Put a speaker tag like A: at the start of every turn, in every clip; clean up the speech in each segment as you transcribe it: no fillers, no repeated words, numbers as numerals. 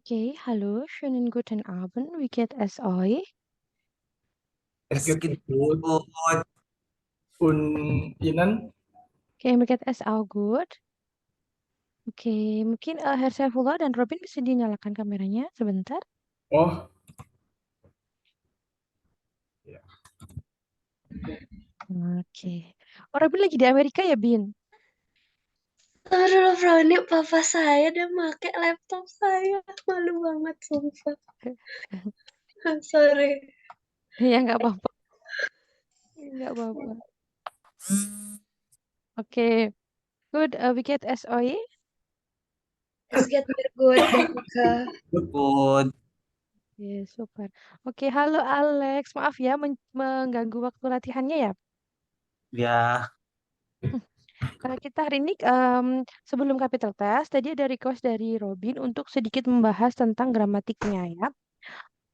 A: Okay, hallo, schönen guten Abend. Wie geht es euch?
B: Es geht gut. Und Ihnen?
A: Oke, mir geht es auch gut. Oke, mungkin Herr Saifullah dan Robin bisa dinyalakan kameranya sebentar.
B: Oh, ya.
A: Oke. Oh, Robin lagi di Amerika ya, Bin?
C: Aduh, loh, Bro, ini papa saya dia make laptop saya. Malu banget, sumpah. Sorry.
A: Ya, nggak apa-apa. Nggak apa-apa. Oke, good. Wie geht es euch?
C: Es geht mir gut, danke.
B: Good.
A: Oke, super. Oke, halo Alex. Maaf ya mengganggu waktu latihannya ya.
B: Ya,
A: Kita hari ini sebelum capital test tadi ada request dari Robin untuk sedikit membahas tentang gramatiknya ya.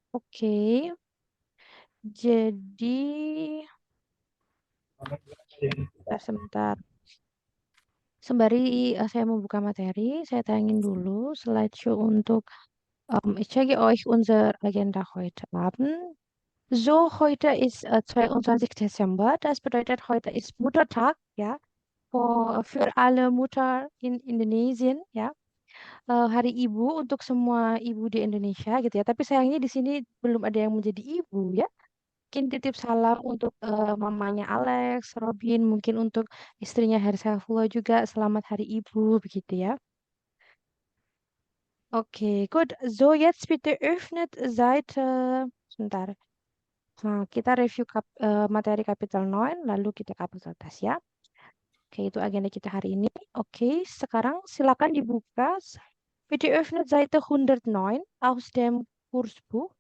A: Oke, jadi sebentar. Sembari saya membuka materi, saya tayangin dulu slideshow untuk ich zeige euch unser Agenda heute Abend. So, heute ist 22. Dezember. Das bedeutet, heute ist Muttertag, ja, für alle Mutter in Indonesien, ya. Hari Ibu untuk semua ibu di Indonesia gitu ya. Tapi sayangnya di sini belum ada yang menjadi ibu ya. Mungkin titip salam untuk mamanya Alex, Robin, mungkin untuk istrinya Hersafullah juga selamat Hari Ibu begitu ya. Oke, gut. So, jetzt bitte öffnet Seite. Sebentar. Nah, kita review materi Kapitel 9, lalu kita Kapitel Tes ya. Oke, itu agenda kita hari ini. Oke, sekarang silakan dibuka. Bitte öffnet Seite 109 aus dem Kursbuch.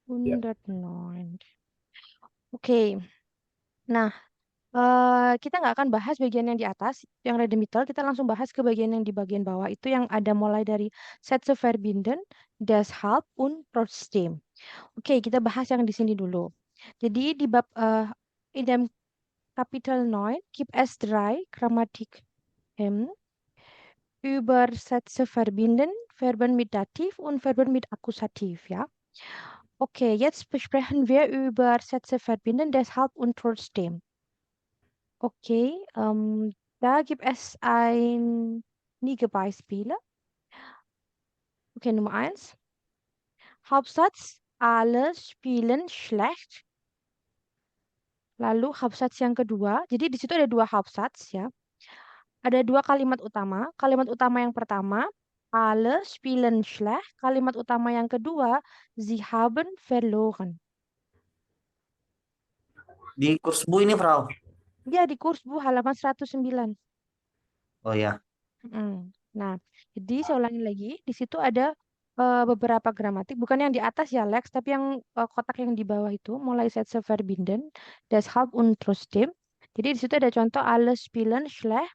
B: ya.
A: 109. Oke, nah kita nggak akan bahas bagian yang di atas, yang middle. Kita langsung bahas ke bagian yang di bagian bawah. Itu yang ada mulai dari Sätze verbinden, deshalb, und trotzdem. Oke, kita bahas yang di sini dulu. Jadi di bab in dem Kapitel 9 gibt es drei Grammatiken über Sätze verbinden, Verben mit Dativ und Verben mit Akkusativ, ja. Okay, jetzt besprechen wir über Sätze verbinden, deshalb und trotzdem. Okay, da gibt es einige Beispiele. Okay, Nummer eins. Hauptsatz, alle spielen schlecht. Lalu Hauptsatz yang kedua, jadi di situ ada dua Hauptsatz ya. Ada dua kalimat utama. Kalimat utama yang pertama, alle spielen schlecht. Kalimat utama yang kedua, sie haben verloren.
D: Di kurs Bu ini, Frau.
A: Ya, di kurs Bu halaman 109.
D: Oh ya.
A: Nah, jadi saya ulangi lagi, di situ ada beberapa gramatik, bukan yang di atas ya Lex, tapi yang kotak yang di bawah itu, mulai Sätze verbinden, deshalb und trotzdem. Jadi di situ ada contoh alles spielen schlecht.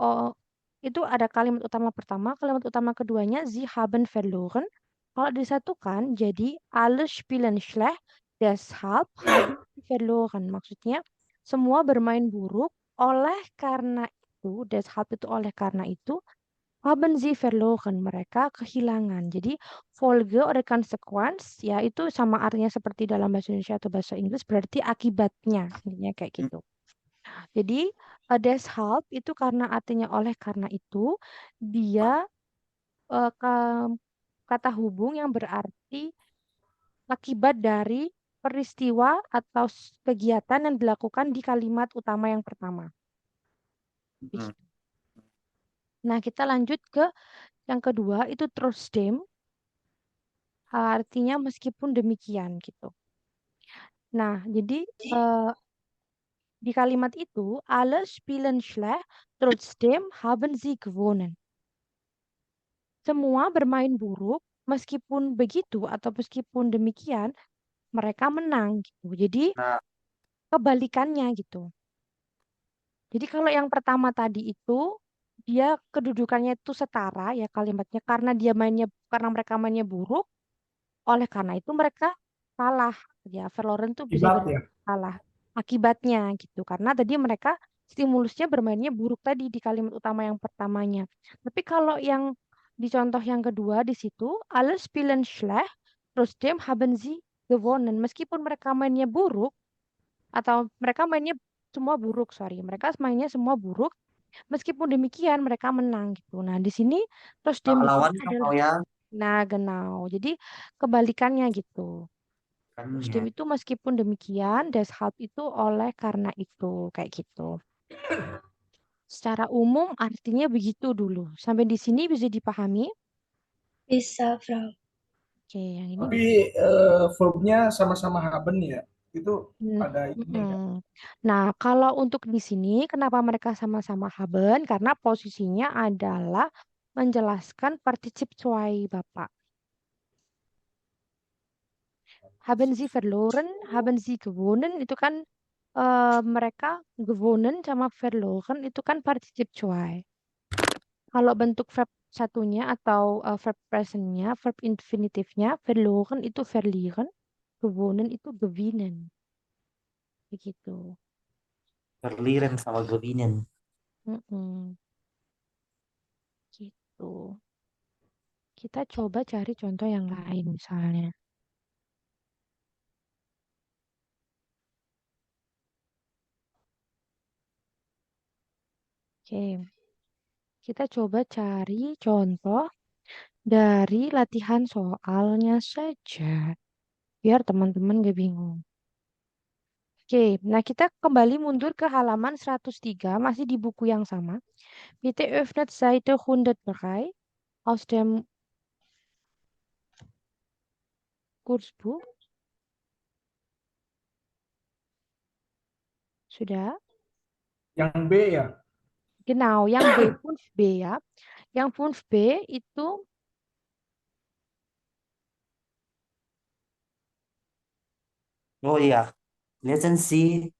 A: Oh, itu ada kalimat utama pertama, kalimat utama keduanya sie haben verloren. Kalau disatukan jadi alles spielen schlecht, deshalb haben sie verloren. Maksudnya semua bermain buruk oleh karena itu, deshalb itu oleh karena itu, haben sie verloren, mereka kehilangan. Jadi Folge oder Konsequenz ya itu sama artinya seperti dalam bahasa Indonesia atau bahasa Inggris berarti akibatnya, intinya kayak gitu. Jadi deshalb itu karena artinya oleh karena itu dia kata hubung yang berarti akibat dari peristiwa atau kegiatan yang dilakukan di kalimat utama yang pertama.
D: Hmm.
A: Nah, kita lanjut ke yang kedua itu trotzdem. Artinya meskipun demikian gitu. Nah, jadi di kalimat itu alle spielen schlecht, trotzdem haben sie gewonnen. Semua bermain buruk, meskipun begitu atau meskipun demikian, mereka menang gitu. Jadi
D: Nah,
A: kebalikannya gitu. Jadi kalau yang pertama tadi itu dia kedudukannya itu setara ya kalimatnya karena mereka mainnya buruk, oleh karena itu mereka kalah. Ya, verloren tuh bisa
B: Ibat
A: berarti
B: ya.
A: kalah akibatnya gitu. Karena tadi mereka stimulusnya bermainnya buruk tadi di kalimat utama yang pertamanya. Tapi kalau yang di contoh yang kedua di situ, alles spielen schlecht, trotzdem haben sie gewonnen. Meskipun mereka mainnya buruk atau mereka mainnya semua buruk, sorry, mereka mainnya semua buruk. Meskipun demikian mereka menang gitu. Nah, di sini trotzdem di sini
D: Lawannya apa
A: adalah
D: ya?
A: nah genau. Jadi kebalikannya gitu.
D: Kan
A: Trotzdem
D: ya.
A: itu meskipun demikian, deshalb itu oleh karena itu kayak gitu. Secara umum artinya begitu dulu. Sampai di sini bisa dipahami?
C: Bisa, Frau.
A: Oke, yang ini
E: Tapi
A: bisa.
E: verbnya sama-sama haben ya. Itu
A: Hmm,
E: ada ini enggak?
A: mm-mm. Nah, kalau untuk di sini, kenapa mereka sama-sama haben? Karena posisinya adalah menjelaskan particip zwei, Bapak. Haben Sie verloren, haben Sie gewonnen, itu kan mereka gewonnen sama verloren itu kan particip zwei. Kalau bentuk verb satunya atau verb presentnya, verb infinitifnya, verloren itu verlieren, gewonnen itu gewinnen. Begitu.
D: Verlieren sama gewinnen.
A: Mm-mm. Gitu. Kita coba cari contoh yang lain misalnya. Oke, kita coba cari contoh dari latihan soalnya saja. Biar teman-teman gak bingung. Oke, nah kita kembali mundur ke halaman 103, masih di buku yang sama. Bitte öffnet Seite 103 aus dem Kursbuch. Sudah?
E: Yang B ya.
A: Genau, yang B5B ya. Yang 5B itu,
D: Oh iya. Lesen Sie.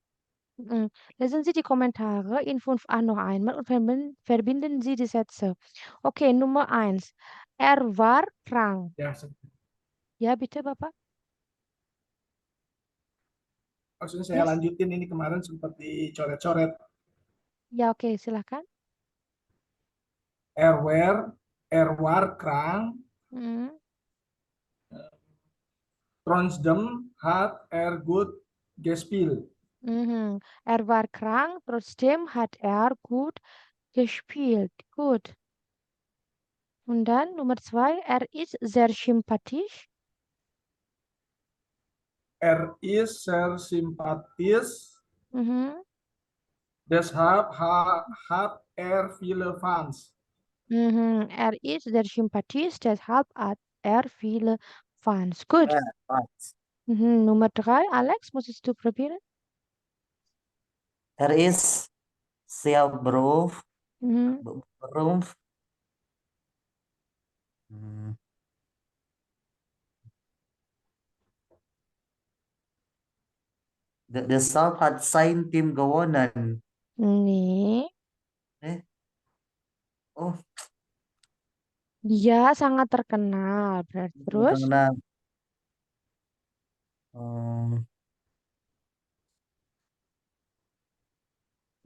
A: lesen Sie die Kommentare in 5a noch einmal und verbinden Sie die Sätze. Okay, Nummer 1. Er war krank.
E: Ya,
A: Ya, bitte, Bapak.
E: maksudnya saya
A: Yes.
E: lanjutin ini kemarin sempat dicoret-coret.
A: Ya, oke, silakan.
E: Er war krank,
A: Mm,
E: trotzdem hat gut gespielt.
A: mhm. Er war krank, trotzdem hat er gut gespielt. Gut. Und dann Nummer 2. Er ist sehr sympathisch.
E: Er ist sehr sympathisch,
A: Mhm.
E: deshalb hat er viele Fans.
A: Mhm. Er ist sehr sympathisch, deshalb hat er viele Fans. Gut.
D: Ja, right.
A: Mhm. Nummer 3. Alex, musstest du probieren?
D: Er ist sehr
A: Mhm.
D: berühmt. Hm. Deshalb hat sein Team gewonnen.
A: Nih,
D: Eh, oh,
A: dia sangat terkenal. Terus,
D: karena um,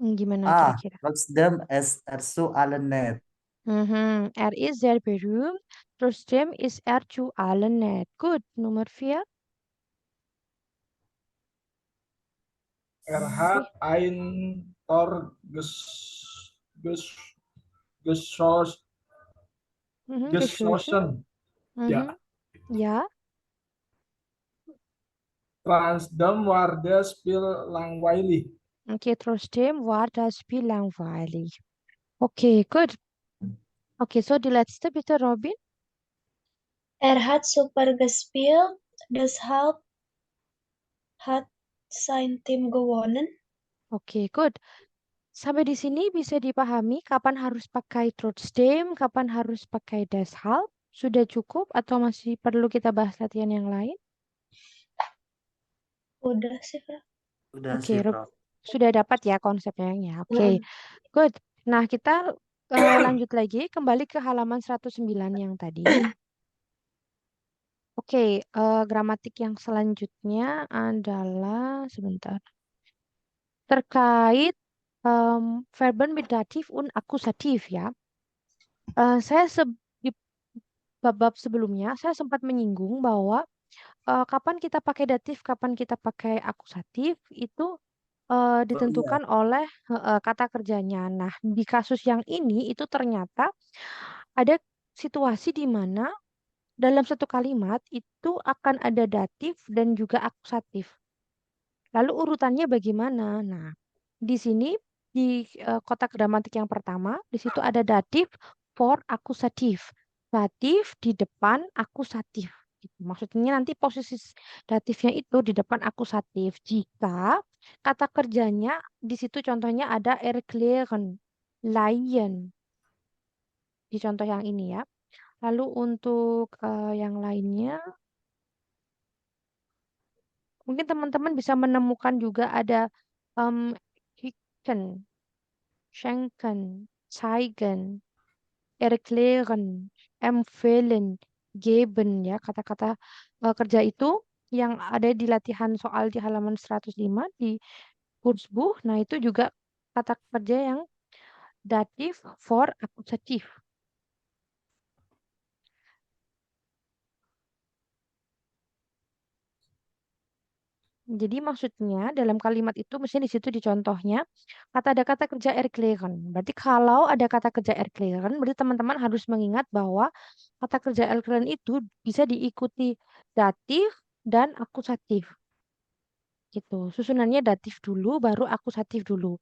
A: gimana kira-kira?
D: trotzdem ist er zu allen nett.
A: Mhm. Er ist sehr berühmt, trotzdem ist er zu allen nett. Gut, Nummer 4.
E: Er hat ein Tor ges geschoss
A: Mhm. Geschossen.
E: geschossen.
A: Mhm.
E: Ja,
A: Ja.
E: trotzdem war das Spiel langweilig.
A: Okay, trotzdem war das Spiel langweilig. Okay, gut. Okay, so die letzte bitte, Robin.
C: Er hat super gespielt, deshalb hat sein Team gewonnen.
A: Oke, good. Sampai di sini bisa dipahami kapan harus pakai trotzdem, kapan harus pakai deshalb. Sudah cukup atau masih perlu kita bahas latihan yang lain?
C: Udah sih, Frau.
D: Udah
A: Oke,
D: sih, Prof.
A: sudah dapat ya konsepnya ya. Oke,
C: Heeh.
A: good. Nah, kita lanjut lagi kembali ke halaman 109 yang tadi. Oke, gramatik yang selanjutnya adalah sebentar. Terkait Verben mit Dativ und Akkusativ ya. Di bab-bab sebelumnya saya sempat menyinggung bahwa kapan kita pakai datif, kapan kita pakai akusatif itu
D: Oh iya,
A: ditentukan oleh kata kerjanya. Nah, di kasus yang ini itu ternyata ada situasi di mana dalam satu kalimat itu akan ada datif dan juga akusatif. Lalu urutannya bagaimana? Nah, di sini di kotak gramatik yang pertama, di situ ada datif for akusatif. Datif di depan akusatif. Gitu. Maksudnya nanti posisi datifnya itu di depan akusatif. Jika kata kerjanya di situ contohnya ada erklären, laien di contoh yang ini ya. Lalu untuk yang lainnya, mungkin teman-teman bisa menemukan juga ada um, Hicken, schenken, zeigen, erklären, empfehlen, geben ya kata-kata kerja itu yang ada di latihan soal di halaman 105 di Kurzbuch. Nah, itu juga kata kerja yang datif for akusatif. Jadi maksudnya dalam kalimat itu mesti di situ di contohnya ada kata kerja erklären. Berarti kalau ada kata kerja erklären, berarti teman-teman harus mengingat bahwa kata kerja erklären itu bisa diikuti datif dan akusatif. Gitu. Susunannya datif dulu baru akusatif dulu.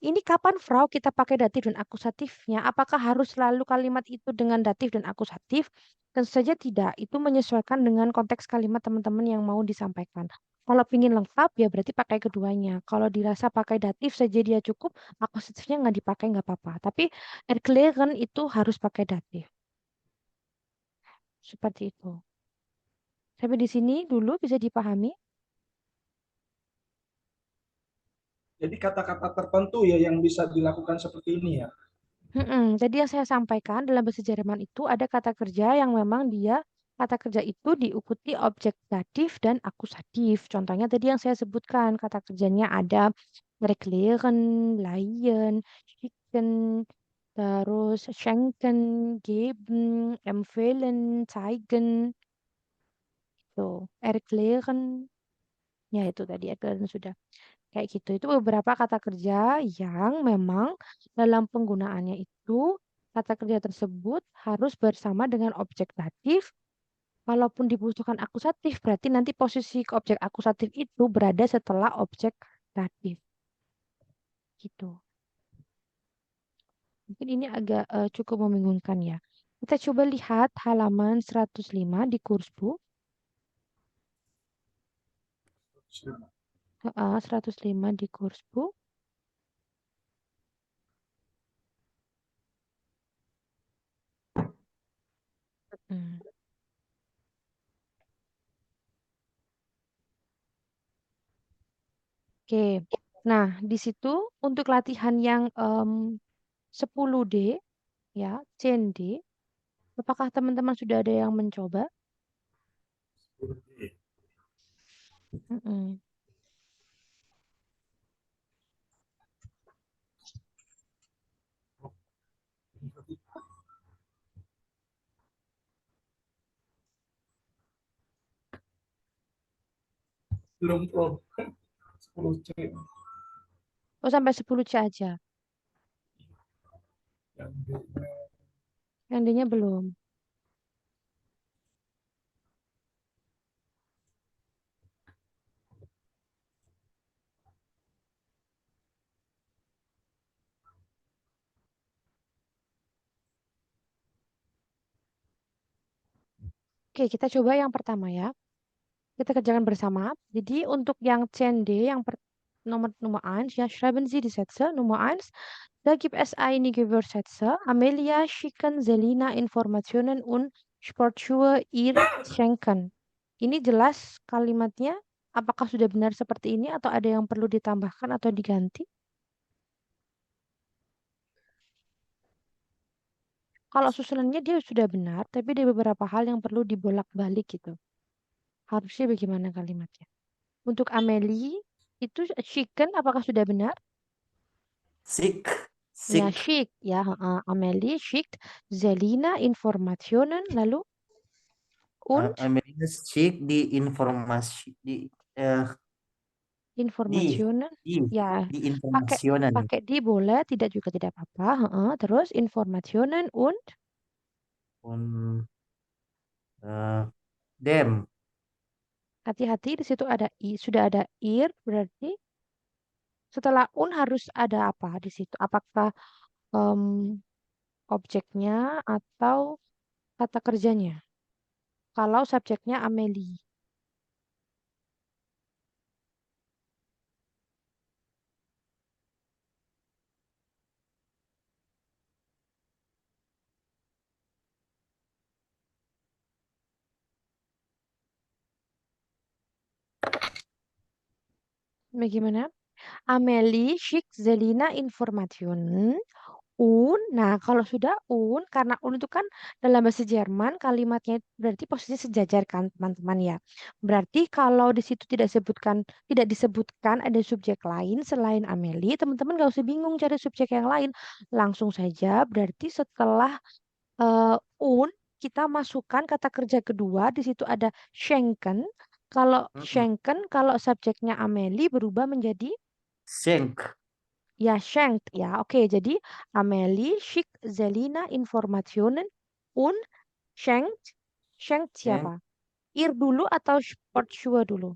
A: Ini kapan Frau kita pakai datif dan akusatifnya? Apakah harus selalu kalimat itu dengan datif dan akusatif? Tentu saja tidak. Itu menyesuaikan dengan konteks kalimat teman-teman yang mau disampaikan. Kalau ingin lengkap ya berarti pakai keduanya. Kalau dirasa pakai datif saja dia cukup, akusatifnya nggak dipakai nggak apa-apa. Tapi erklären itu harus pakai datif. Seperti itu. Sampai di sini dulu bisa dipahami?
E: Jadi kata-kata tertentu ya yang bisa dilakukan seperti ini ya.
A: Jadi yang saya sampaikan dalam bahasa Jerman itu ada kata kerja yang memang dia kata kerja itu diikuti objek datif dan akusatif. Contohnya tadi yang saya sebutkan kata kerjanya ada erklären, leihen, schicken, terus schenken, geben, empfehlen, zeigen, itu erklären, ya itu tadi erklären sudah. Kayak gitu. Itu beberapa kata kerja yang memang dalam penggunaannya itu kata kerja tersebut harus bersama dengan objek datif. Walaupun dibutuhkan akusatif, berarti nanti posisi objek akusatif itu berada setelah objek datif. Gitu. Mungkin ini agak cukup membingungkan ya. Kita coba lihat halaman 105 di Kursbuch. 105 di Kursbuch. Hmm. Oke. Nah, di situ untuk latihan yang 10D ya, CND. Apakah teman-teman sudah ada yang mencoba? Mm-mm.
E: Belum pro 10C
A: Oh, sampai 10C aja.
E: yang B-nya.
A: Yang D-nya belum. Oke, kita coba yang pertama ya. Kita kerjakan bersama. Jadi untuk yang CND, yang nomor Nummer 1, ya, schreiben Sie die Sätze. Nummer 1, da gibt es einige Wörtersätze. Amelia schicken Selina Informationen und Sportschuhe ihr schenken. Ini jelas kalimatnya. Apakah sudah benar seperti ini atau ada yang perlu ditambahkan atau diganti? Kalau susunannya dia sudah benar, tapi ada beberapa hal yang perlu dibolak-balik gitu. Harusnya bagaimana kalimatnya? Untuk Amelie, itu chicken apakah sudah benar?
D: Sick.
A: Ya,
D: Sick.
A: schick. Ya, Amelie schickt Selina Informationen. Lalu, und
D: Amelia sick di informasi eh, di
A: Informationen.
D: di
A: Ya,
D: di
A: pakai
D: informasionen
A: pakai di boleh, tidak juga tidak apa-apa. Terus Informationen und
D: und dem.
A: hati-hati di situ ada i, sudah ada ir, berarti setelah un harus ada apa di situ? Apakah em, objeknya atau kata kerjanya? Kalau subjeknya Amelie. Bagaimana? Amelie schickt Selina Informationen. Nah kalau sudah karena itu kan dalam bahasa Jerman kalimatnya itu berarti posisi sejajar kan teman-teman ya. Berarti kalau di situ tidak disebutkan ada subjek lain selain Amelie, teman-teman gak usah bingung cari subjek yang lain. Langsung saja berarti setelah eh, un kita masukkan kata kerja kedua di situ ada schenken. Kalau
D: Mm-mm.
A: schenken kalau subjeknya Amelie berubah menjadi
D: Schenk.
A: ya, schenkt ya. Oke, jadi Amelie schickt Selina Informationen und schenkt. Schenkt
D: Schenk.
A: siapa? Ir dulu atau Sportschuhe dulu?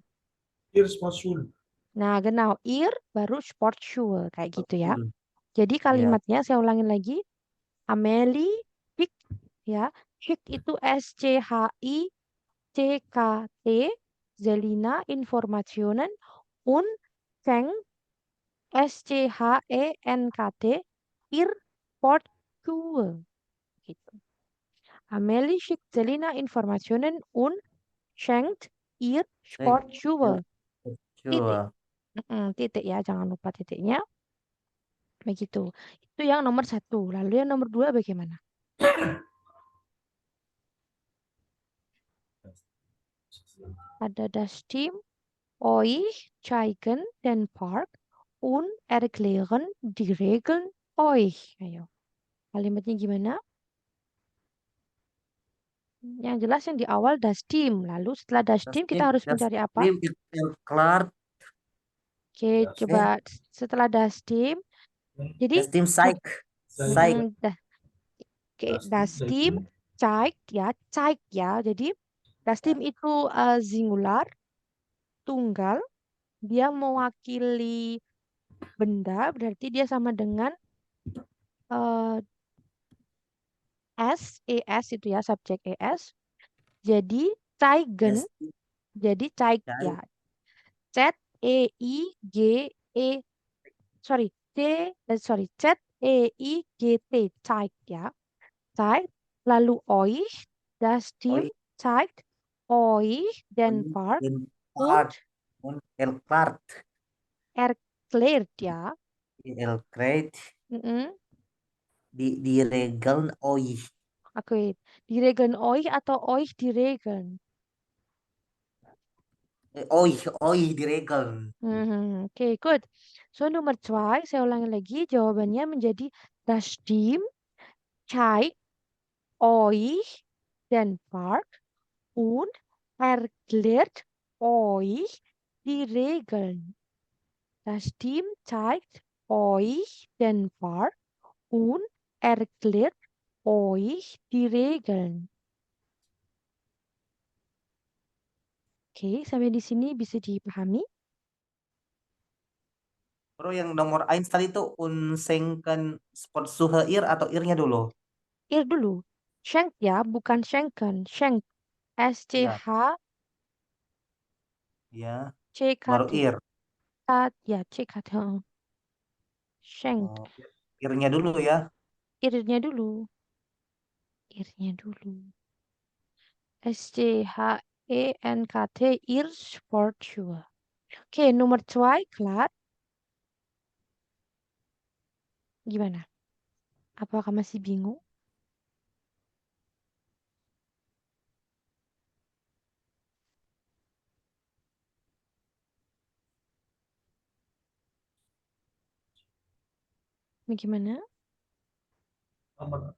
E: Hier Sportschule.
A: Nah, genau. Ir baru Sportschuhe. Kayak gitu ya.
D: Betul.
A: Jadi
D: Ya.
A: kalimatnya saya ulangin lagi. Amelie schickt ya. Schickt itu SCHICKT. Selina Informationen und schenkt SCHENKT. Ir Sportschuhe. Gitu. Amelie schickt Selina Informationen und schenkt ihr
D: Schenk.
A: Sportschuhe. Titik.
D: Sure.
A: Titik ya, jangan lupa titiknya. Begitu. Itu yang nomor satu. Lalu yang nomor dua bagaimana? Ada das Team euch zeigen den Park und erklären die Regeln euch. Ayo. Kalimatnya gimana? Yang jelas yang di awal das Team. Lalu setelah das Team kita harus
D: Das
A: mencari apa?
D: Team itu erklärt.
A: Oke, coba setelah das Team. Jadi
D: Das Team Psych. Psych.
A: Oke, das Team zeigt ya. Jadi das Team itu singular, tunggal. Dia mewakili benda, berarti dia sama dengan eh, es itu ya, subjek es. Jadi zeigen,
D: Das Team
A: jadi zeig ya.
D: Psych.
A: Z sorry, Zeigt, zeigt ya. Zeigt, lalu euch, das Team
D: Oi.
A: zeigt euch den
D: Oi.
A: Park
D: Den
A: und
D: Park. Und erklärt.
A: erklärt ya.
D: Erklärt.
A: Mm-mm.
D: Di Regeln euch.
A: Oke, die Regeln euch atau euch die Regeln.
D: Euch die Regeln.
A: Oke, good. So, nomor 2, saya ulangi lagi. Jawabannya menjadi das Team zeigt euch den Park und erklärt euch die Regeln. Das Team zeigt euch den Park und erklärt euch die Regeln. Oke, sampai di sini bisa dipahami?
D: Bro, yang nomor 1 tadi itu unsenken sport suhe ir atau irnya dulu?
A: Ir dulu. Schenk ya, bukan schenken. Schenk.
D: Iya,
A: SCHCKT.
D: iya. Baru ir.
A: Ya, CKT. Schenk.
D: Oh, irnya dulu ya.
A: Irnya dulu. Irnya dulu. SCHENKT. Ir Sportschuhe. Oke, nomor 2, klar. Gimana? Apakah masih bingung? Gimana?
E: Aman.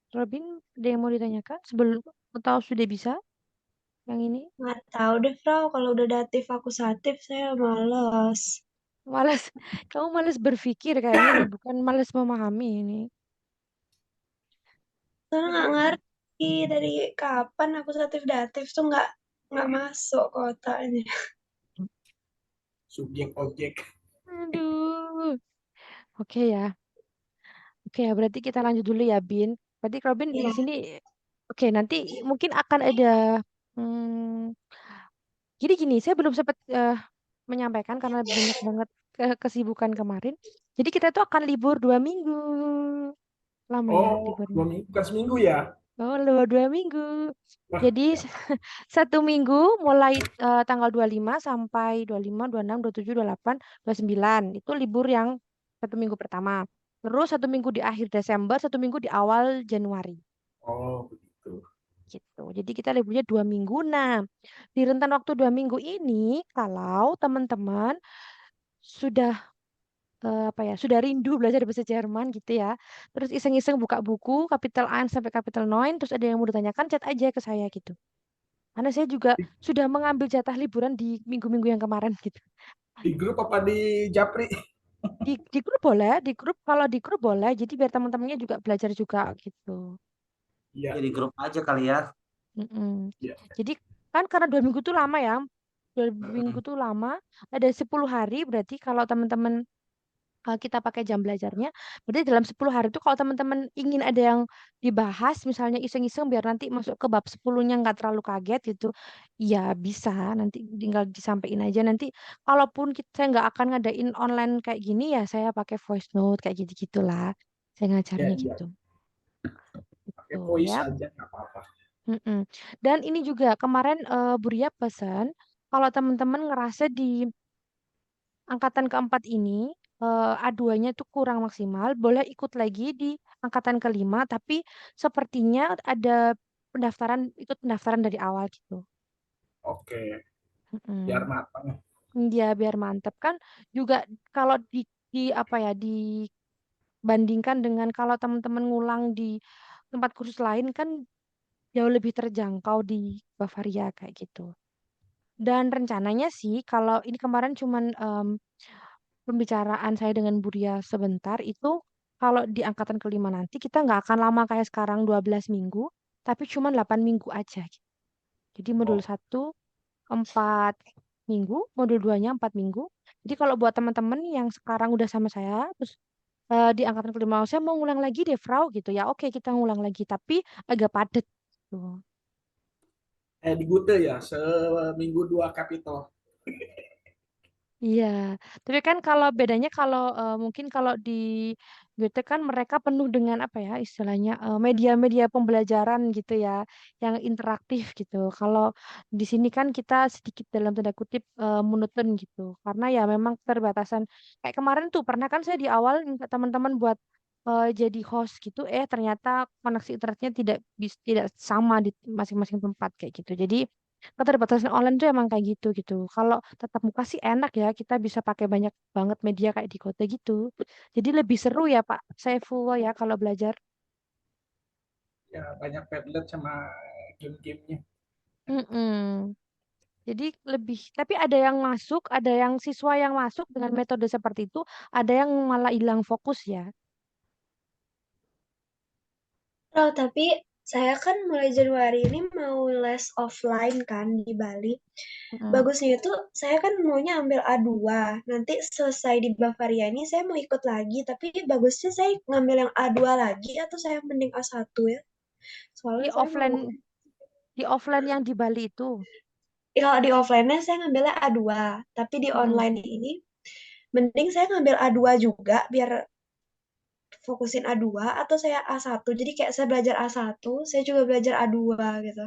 A: Robin, ada yang mau ditanyakan sebelum atau sudah bisa yang ini?
C: Nggak tahu deh, Frau. Kalau udah datif akusatif, saya males.
A: Malas, kamu malas berpikir kayaknya deh, bukan malas memahami ini.
C: Soalnya nggak ngerti dari kapan akusatif datif tuh nggak masuk ke otaknya.
E: Subjek objek.
A: Aduh. Oke ya. Oke ya, berarti kita lanjut dulu ya, Bin. Berarti Robin di
C: Iya.
A: sini oke, nanti mungkin akan ada hmm, jadi gini, saya belum sempat menyampaikan karena banyak banget kesibukan kemarin. Jadi kita tuh akan libur 2 minggu. Lama ya
E: Oh,
A: liburnya.
E: 2 minggu, bukan seminggu ya?
A: Oh, libur 2 minggu.
E: Wah,
A: Jadi 1 minggu mulai tanggal 25 sampai 25, 26, 27, 28, 29. Itu libur yang 1 minggu pertama. Terus 1 minggu di akhir Desember, 1 minggu di awal Januari.
E: oh begitu.
A: Gitu. Jadi kita liburnya 2 minggu. Nah, di rentan waktu 2 minggu ini, kalau teman-teman sudah apa ya, sudah rindu belajar bahasa Jerman gitu ya. Terus iseng-iseng buka buku Kapital 1 sampai Kapital 9, terus ada yang mau ditanyakan, chat aja ke saya gitu. Karena saya juga
E: Di,
A: sudah mengambil jatah liburan di minggu-minggu yang kemarin gitu.
E: di grup apa di Japri?
A: Di grup boleh, di grup kalau di grup boleh, jadi biar teman-temannya juga belajar juga gitu.
E: Iya,
D: Jadi grup aja kali ya.
A: Mm-mm.
E: iya.
A: Jadi kan karena 2 minggu tuh lama ya, 2 minggu
E: Heeh.
A: tuh lama, ada 10 hari berarti kalau teman-teman kita pakai jam belajarnya, berarti dalam 10 hari itu kalau teman-teman ingin ada yang dibahas, misalnya iseng-iseng biar nanti masuk ke bab 10-nya nggak terlalu kaget gitu, ya bisa, nanti tinggal disampaikan aja. Nanti kalaupun saya nggak akan ngadain online kayak gini, ya saya pakai voice note kayak gitu-gitulah. Saya
E: Iya,
A: ngajarnya
E: iya.
A: gitu.
E: Pakai
A: Tuh
E: voice
A: ya.
E: aja nggak apa-apa.
A: Mm-mm. Dan ini juga kemarin Buria pesan kalau teman-teman ngerasa di angkatan keempat ini A2-nya tuh kurang maksimal, boleh ikut lagi di angkatan kelima, tapi sepertinya ada ikut pendaftaran dari awal gitu.
E: Oke, biar
A: Mm-mm.
E: matang.
A: Ya biar mantep kan juga kalau di apa ya dibandingkan dengan kalau teman-teman ngulang di tempat kursus lain kan jauh lebih terjangkau di Bavaria kayak gitu. Dan rencananya sih kalau ini kemarin cuman pembicaraan saya dengan Buria sebentar itu kalau di angkatan kelima nanti kita nggak akan lama kayak sekarang 12 minggu, tapi cuma 8 minggu aja, gitu. Jadi modul
E: Oh,
A: 1 4 minggu, modul 2-nya 4 minggu. Jadi kalau buat teman-teman yang sekarang udah sama saya, terus di angkatan kelima, saya mau ngulang lagi deh, Frau, gitu ya. Oke, kita ngulang lagi, tapi agak padat. Tuh.
E: di Gute ya, seminggu 2 kapitol.
A: Iya, tapi kan kalau bedanya kalau mungkin kalau di Goethe kan mereka penuh dengan apa ya istilahnya media-media pembelajaran gitu ya, yang interaktif gitu. Kalau di sini kan kita sedikit dalam tanda kutip monoton gitu, karena ya memang keterbatasan. Kayak kemarin tuh pernah kan saya di awal minta teman-teman buat jadi host gitu, ternyata koneksi internetnya tidak sama di masing-masing tempat kayak gitu. Jadi keterbatasan online tuh emang kayak gitu gitu. Kalau tatap muka sih enak ya, kita bisa pakai banyak banget media kayak di kota gitu. Jadi lebih seru ya Pak Saifullah ya kalau belajar.
E: Ya, banyak Padlet sama game-gamenya.
A: Mm-mm. Jadi lebih, tapi ada yang masuk, ada yang siswa yang masuk dengan metode seperti itu, ada yang malah hilang fokus ya.
C: Oh, tapi saya kan mulai Januari ini mau les offline kan di Bali.
A: Mm-mm.
C: Bagusnya itu saya kan maunya ambil A2. Nanti selesai di Bavaria ini saya mau ikut lagi, tapi bagusnya saya ngambil yang A2 lagi atau saya mending A1 ya.
A: Di
C: Soalnya saya mau
A: offline yang di Bali itu.
C: kalau di offline-nya saya ngambilnya A2, tapi di
A: Mm-mm.
C: online ini mending saya ngambil A2 juga biar fokusin A2 atau saya A1. Jadi kayak saya belajar A1, saya juga belajar A2 gitu.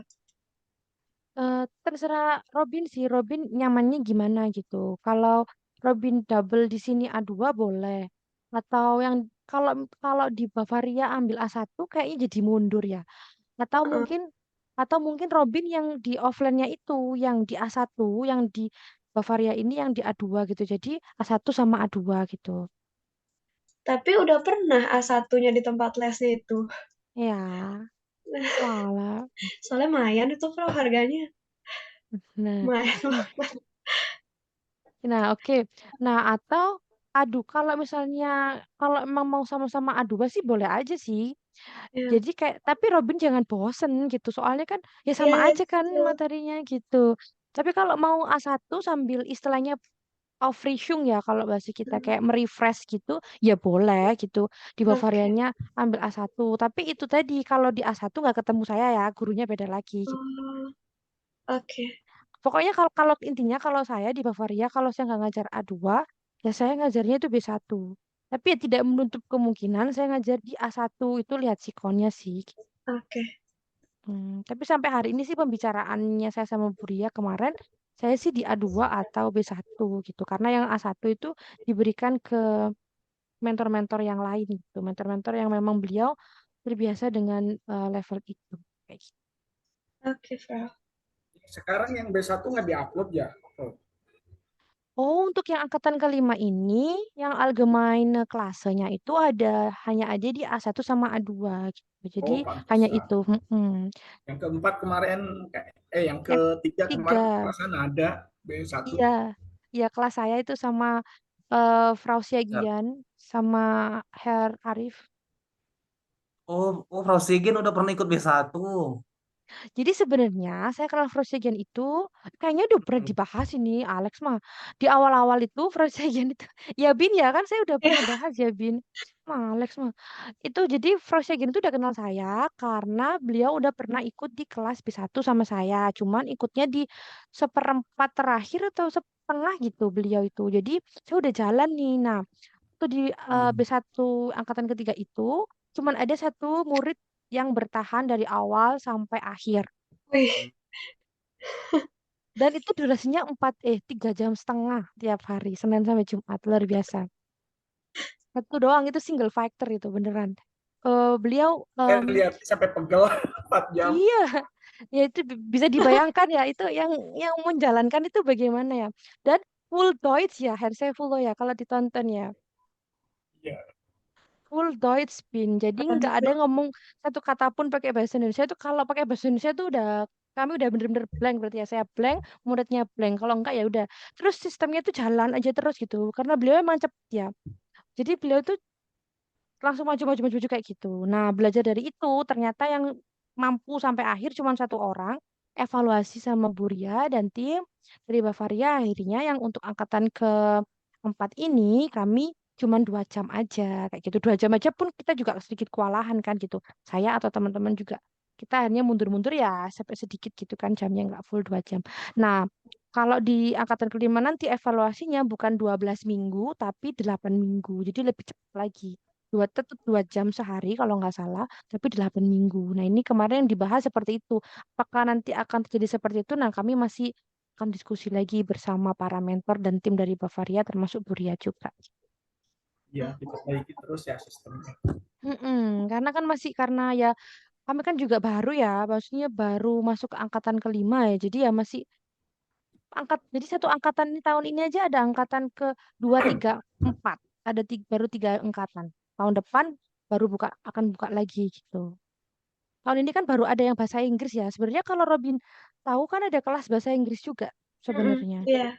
A: Terserah Robin sih, Robin nyamannya gimana gitu. Kalau Robin double di sini A2 boleh. Atau yang kalau kalau di Bavaria ambil A1 kayaknya jadi mundur ya. Atau
C: Heeh.
A: mungkin atau mungkin Robin yang di offline-nya itu, yang di A1, yang di Bavaria ini yang di A2 gitu. Jadi A1 sama A2 gitu.
C: Tapi udah pernah A1-nya di tempat lesnya itu.
A: Ya, walah.
C: Soalnya lumayan itu Pro harganya.
A: Nah,
C: Lumayan.
A: nah oke. Nah, atau aduh kalau misalnya kalau emang mau sama-sama A2 sih boleh aja sih.
C: Ya,
A: Jadi kayak tapi Robin jangan bosen gitu. Soalnya kan ya
C: iya,
A: sama
C: iya,
A: aja kan
C: betul.
A: materinya gitu. Tapi kalau mau A1 sambil istilahnya Auffrischung ya kalau bahasa kita
C: Hmm.
A: kayak merefresh gitu ya boleh gitu. Di
C: Oke.
A: Bavarianya ambil A1. Tapi itu tadi kalau di A1 nggak ketemu saya ya, gurunya beda lagi gitu.
C: Oh, oke.
A: Pokoknya kalau kalau intinya kalau saya di Bavaria kalau saya nggak ngajar A2 ya saya ngajarnya itu B1. Tapi ya tidak menutup kemungkinan saya ngajar di A1 itu lihat sikonnya sih.
C: Oke.
A: Tapi sampai hari ini sih pembicaraannya saya sama Bu Ria kemarin, saya sih di A2 atau B1 gitu. Karena yang A1 itu diberikan ke mentor-mentor yang lain gitu. Mentor-mentor yang memang beliau terbiasa dengan level itu. Kayak gitu.
C: Oke, Pro.
E: Sekarang yang B1 nggak diupload ya? Oh,
A: Oh, untuk yang angkatan kelima ini, yang allgemeine klasenya itu hanya ada di A1 sama A2 gitu. Jadi
E: oh
A: hanya
E: pantesan.
A: itu.
E: Yang keempat kemarin, yang
A: Yang
E: ketiga kemarin
A: tiga,
E: perasaan ada B1.
A: iya, iya kelas saya itu sama Frau
D: Ya.
A: Siagian sama Herr Arif.
D: Oh, Frau Sigen udah pernah ikut B1.
A: Jadi sebenarnya saya kenal Frostigen itu kayaknya udah pernah
D: Mm.
A: dibahas ini Alex mah. Di awal-awal itu Frostigen itu ya Bin ya kan saya udah pernah bahas ya Bin. Alex mah. Itu jadi Frostigen itu udah kenal saya karena beliau udah pernah ikut di kelas B1 sama saya. Cuman ikutnya di seperempat terakhir atau setengah gitu beliau itu. Jadi saya udah jalan nih. Nah, itu di
D: Hmm.
A: B1 angkatan ketiga itu cuman ada satu murid yang bertahan dari awal sampai akhir.
C: Wih,
A: Dan itu durasinya 3 jam setengah tiap hari, Senin sampai Jumat, luar biasa. Satu doang itu single factor itu beneran. Beliau
E: Saya lihat sampai pegel 4 jam.
A: iya, ya itu bisa dibayangkan ya itu yang menjalankan itu bagaimana ya. Dan full Deutsch ya, Herr full ya kalau ditonton ya.
E: Ya.
A: Full Deutsch Bin. Jadi nggak ada
C: aduh.
A: ngomong satu kata pun pakai bahasa Indonesia itu kalau pakai bahasa Indonesia itu udah kami udah bener-bener blank berarti ya saya blank muridnya blank kalau enggak ya udah terus sistemnya tuh jalan aja terus gitu karena beliau emang cepet ya jadi beliau tuh langsung maju kayak gitu nah belajar dari itu ternyata yang mampu sampai akhir cuma satu orang evaluasi sama Buria dan tim dari Bavaria akhirnya yang untuk angkatan keempat ini kami cuma 2 jam aja kayak gitu 2 jam aja pun kita juga sedikit kewalahan kan gitu saya atau teman-teman juga kita hanya mundur-mundur ya sampai sedikit gitu kan jamnya nggak full 2 jam nah kalau di angkatan kelima nanti evaluasinya bukan 12 minggu tapi 8 minggu jadi lebih cepat lagi tetap 2 jam sehari kalau nggak salah tapi 8 minggu nah ini kemarin yang dibahas seperti itu apakah nanti akan terjadi seperti itu nah kami masih akan diskusi lagi bersama para mentor dan tim dari Bavaria termasuk Buria juga.
E: Ya, diperbaiki terus ya sistemnya.
A: Karena kan masih karena ya kami kan juga baru ya, maksudnya baru masuk ke angkatan kelima ya, jadi ya masih jadi satu angkatan ini tahun ini aja ada angkatan ke 2, 3, 4, ada baru 3 angkatan. Tahun depan baru akan buka lagi gitu. Tahun ini kan baru ada yang bahasa Inggris ya. Sebenarnya kalau Robin tahu kan ada kelas bahasa Inggris juga sebenarnya.
C: Iya.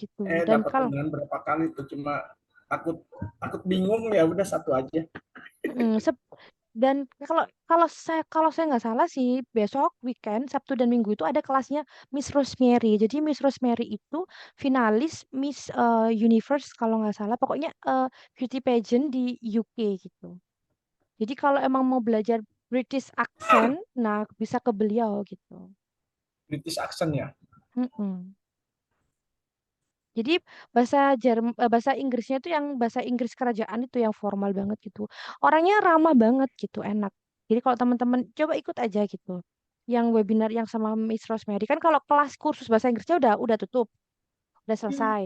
A: Gitu. Dan
E: Dapat
A: kalau
E: undangan berapa kali itu, cuma takut takut bingung, ya udah satu aja.
A: Mm, sep- dan kalau saya nggak salah sih besok weekend Sabtu dan Minggu itu ada kelasnya Miss Rosemary. Jadi Miss Rosemary itu finalis Miss Universe kalau nggak salah. Pokoknya beauty pageant di UK gitu. Jadi kalau emang mau belajar British accent, nah bisa ke beliau gitu.
E: British accent ya.
A: Mm-mm. Jadi bahasa Inggrisnya itu yang bahasa Inggris kerajaan itu yang formal banget gitu. Orangnya ramah banget gitu, enak. Jadi kalau teman-teman coba ikut aja gitu. Yang webinar yang sama Miss Rosemary kan kalau kelas kursus bahasa Inggrisnya udah tutup, udah
C: Hmm.
A: selesai.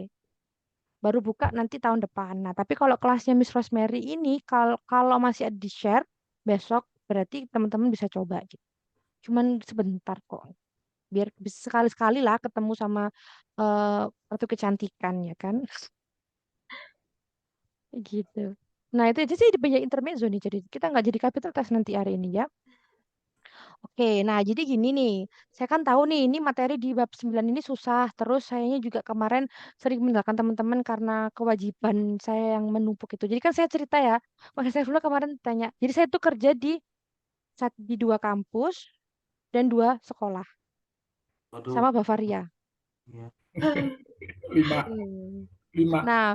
A: Baru buka nanti tahun depan. Nah, tapi kalau kelasnya Miss Rosemary ini kalau kalau masih ada di share besok berarti teman-teman bisa coba gitu. Cuman sebentar kok. biar bisa sekali-sekali lah ketemu sama Ratu Kecantikan ya kan. Gitu. Nah, itu aja sih di banyak intermezzo nih. Jadi kita nggak jadi capital test nanti hari ini ya. Oke, nah jadi gini nih. Saya kan tahu nih ini materi di bab 9 ini susah. Terus sayanya juga kemarin sering meninggalkan teman-teman karena kewajiban saya yang menumpuk itu. Jadi kan saya cerita ya. Makanya saya dulu kemarin tanya. Jadi saya tuh kerja di 2 kampus dan 2 sekolah
D: Waduh,
A: sama Bavaria.
D: ya.
E: 5,
A: Hmm.
E: 5.
A: Nah,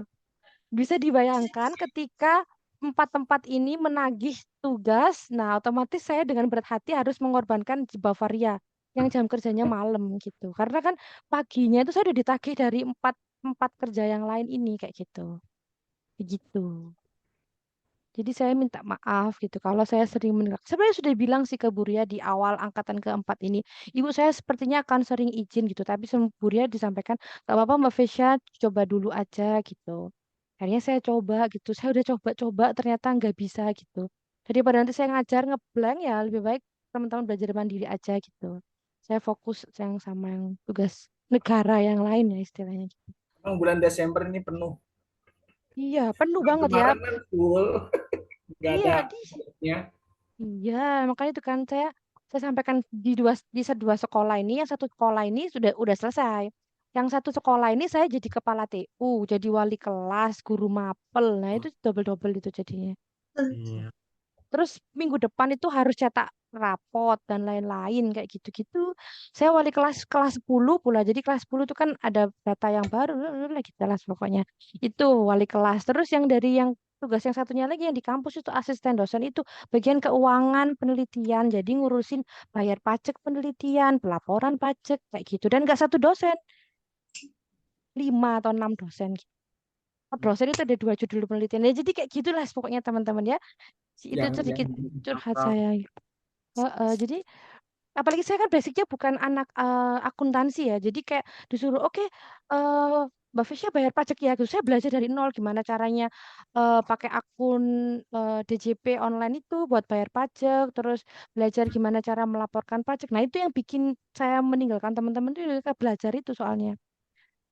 A: bisa dibayangkan ketika 4 tempat ini menagih tugas, nah otomatis saya dengan berat hati harus mengorbankan di Bavaria yang jam kerjanya malam gitu. Karena kan paginya itu saya udah ditagih dari empat empat kerja yang lain ini kayak gitu. Begitu. Jadi saya minta maaf gitu kalau saya sering menolak. Sebenarnya sudah bilang sih ke Buria di awal angkatan keempat ini, ibu saya sepertinya akan sering izin gitu. Tapi sama Buria disampaikan, gak apa-apa Mbak Fesya, coba dulu aja gitu. Akhirnya saya coba gitu. Saya udah coba-coba ternyata nggak bisa gitu. Daripada nanti saya ngajar ngeblank ya lebih baik teman-teman belajar mandiri aja gitu. Saya fokus yang sama yang tugas negara yang lain ya istilahnya gitu.
E: Memang bulan Desember ini penuh.
A: Iya, penuh banget ya.
E: Kemarin kan full, nggak ada
A: Iya,
E: obatnya.
A: iya, makanya itu kan saya sampaikan di dua sekolah ini, yang satu sekolah ini udah selesai. Yang satu sekolah ini saya jadi kepala TU, jadi wali kelas, guru mapel. Nah, itu double-double itu jadinya.
D: Iya.
A: Terus minggu depan itu harus cetak rapot dan lain-lain kayak gitu-gitu. Saya wali kelas kelas 10 pula. Jadi kelas 10 itu kan ada data yang baru lagi jelas pokoknya. Itu wali kelas. Terus yang dari yang tugas yang satunya lagi yang di kampus itu asisten dosen itu bagian keuangan penelitian. Jadi ngurusin bayar pajak penelitian, pelaporan pajak kayak gitu. Dan nggak satu dosen, 5 atau 6 dosen. Dosen itu ada 2 judul penelitian. Ya, jadi kayak gitulah pokoknya teman-teman ya. Itu
E: Yang
A: sedikit curhat
D: Atau
A: saya. Jadi apalagi saya kan basicnya bukan anak akuntansi ya. Jadi kayak disuruh oke Mbak Fisya bayar pajak ya. Gitu. Saya belajar dari nol gimana caranya pakai akun DJP online itu buat bayar pajak. Terus belajar gimana cara melaporkan pajak. Nah itu yang bikin saya meninggalkan teman-teman itu juga belajar itu soalnya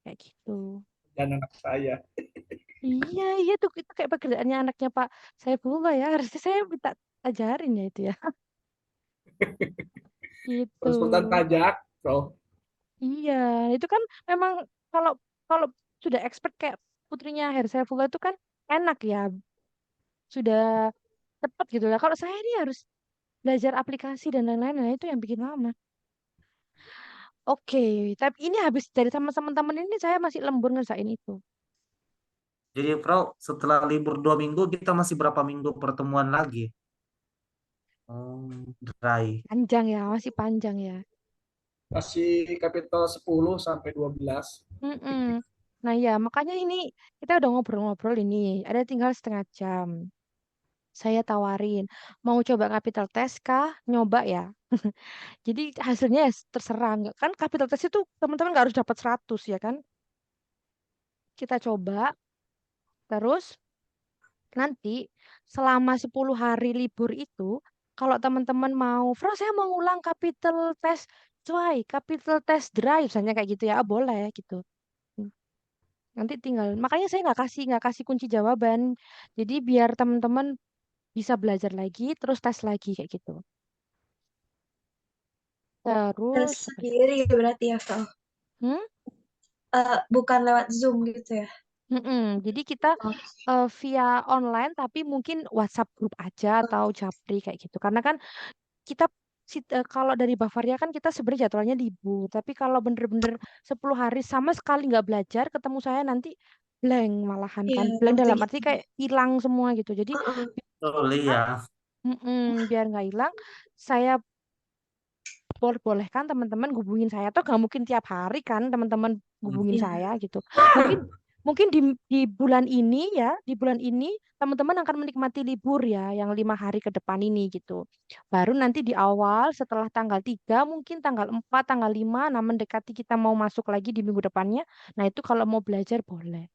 A: kayak gitu.
E: dan anak saya.
A: Iya, iya tuh itu kayak pekerjaannya anaknya Pak Saifullah ya. Harusnya saya minta ajarin ya itu ya. Gitu.
E: Konsultan pajak, so
A: Iya, itu kan memang kalau kalau sudah expert kayak putrinya Herr Saifullah itu kan enak ya, sudah cepat gitu lah. Kalau saya ini harus belajar aplikasi dan lain-lain, nah itu yang bikin lama. Oke, tapi ini habis dari sama teman-teman ini saya masih lembur ngerjain itu.
D: jadi Bro, setelah libur 2 minggu kita masih berapa minggu pertemuan lagi? Dry.
A: Panjang ya, masih panjang ya.
E: masih kapital 10 sampai 12.
A: Mm-mm. Nah ya, makanya ini kita udah ngobrol-ngobrol ini, ada tinggal setengah jam. Saya tawarin, mau coba capital test kah? Nyoba ya. Jadi hasilnya ya terserah. Nggak, kan capital test itu teman-teman nggak harus dapat 100 ya kan? Kita coba, terus nanti selama 10 hari libur itu, kalau teman-teman mau, Bro saya mau ngulang capital test cuy, capital test drive, misalnya kayak gitu ya, ah, boleh gitu. Nanti tinggal, makanya saya nggak kasih kunci jawaban. Jadi biar teman-teman bisa belajar lagi, terus tes lagi kayak gitu.
C: Tes
A: Terus,
C: sendiri berarti ya, Kak?
A: hmm?
C: Bukan lewat Zoom gitu ya?
A: Mm-mm. Jadi kita
C: Oh,
A: via online tapi mungkin WhatsApp grup aja atau Japri kayak gitu. Karena kan kita kalau dari Bavaria kan kita sebenarnya jadwalnya libur. Tapi kalau bener-bener 10 hari sama sekali nggak belajar, ketemu saya nanti blank malahan
C: iya,
A: kan. Blank
C: waktu
A: dalam arti
C: gitu.
A: kayak hilang semua gitu. Jadi
C: Heeh.
D: Oh
A: ah,
D: iya.
A: biar nggak hilang, saya bolehkan teman-teman hubungin saya tuh gak mungkin tiap hari kan teman-teman hubungin
C: Iya.
A: saya gitu. Mungkin mungkin di bulan ini ya, di bulan ini teman-teman akan menikmati libur ya yang 5 hari ke depan ini gitu. Baru nanti di awal setelah tanggal 3 mungkin tanggal 4 tanggal 5 nah mendekati kita mau masuk lagi di minggu depannya. Nah itu kalau mau belajar boleh.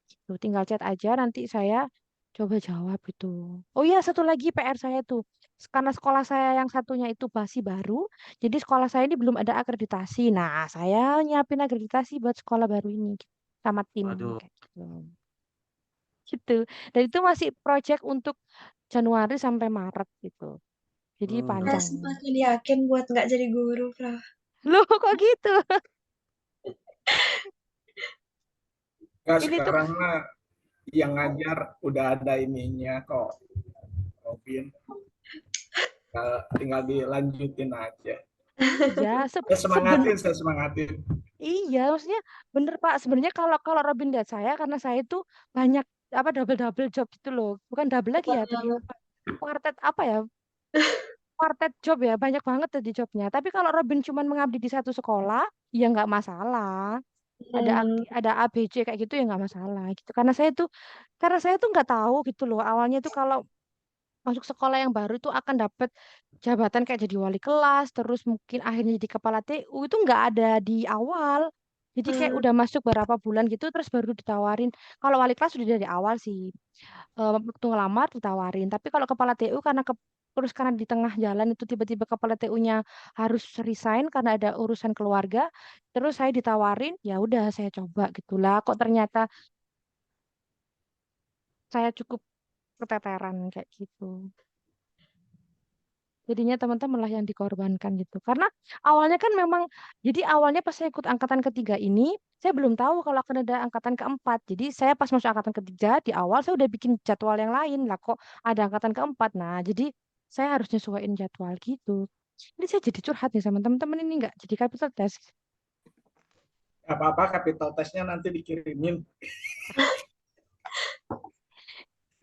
A: Gitu. Tinggal chat aja nanti saya Coba jawab itu. Oh iya, satu lagi PR saya tuh. Karena sekolah saya yang satunya itu masih baru, jadi sekolah saya ini belum ada akreditasi. Nah, saya nyiapin akreditasi buat sekolah baru ini sama tim
D: Waduh.
A: kayak gitu. Gitu. Dan itu masih project untuk Januari sampai Maret gitu. Jadi
C: Saya
A: panjang.
C: semakin yakin buat nggak jadi guru, Prof.
A: Loh, kok gitu?
E: Nggak,
A: Ini tuh
E: sekarang mah yang ngajar udah ada ininya kok, Robin. Tinggal dilanjutin aja.
A: ya
E: Saya semangatin.
A: iya, maksudnya bener Pak. Sebenarnya kalau kalau Robin lihat saya karena saya itu banyak apa double double job gitu loh. Bukan double lagi ya tadi apa? Quartet apa ya? Quartet job ya, banyak banget tadi jobnya. Tapi kalau Robin cuma mengabdi di satu sekolah, ya nggak masalah.
C: Hmm,
A: Ada ABC kayak gitu ya nggak masalah gitu. Karena saya tuh nggak tahu gitu loh. Awalnya tuh kalau masuk sekolah yang baru itu akan dapat jabatan kayak jadi wali kelas, terus mungkin akhirnya jadi kepala TU itu nggak ada di awal. Jadi kayak
C: hmm,
A: udah masuk berapa bulan gitu, terus baru ditawarin. Kalau wali kelas sudah dari awal sih, waktu ngelamar ditawarin. Tapi kalau kepala TU terus karena di tengah jalan itu tiba-tiba kepala TU-nya harus resign karena ada urusan keluarga, terus saya ditawarin, ya udah saya coba gitulah. Kok ternyata saya cukup keteteran kayak gitu. Jadinya teman-teman lah yang dikorbankan gitu. Karena awalnya kan memang, jadi awalnya pas saya ikut angkatan ketiga ini, saya belum tahu kalau akan ada angkatan keempat. Jadi saya pas masuk angkatan ketiga, di awal saya udah bikin jadwal yang lain lah kok ada angkatan keempat. Nah, jadi saya harus nyesuaiin jadwal gitu. Ini saya jadi curhat nih sama teman-teman ini nggak jadi capital test.
E: Nggak apa-apa, capital testnya nanti dikirimin.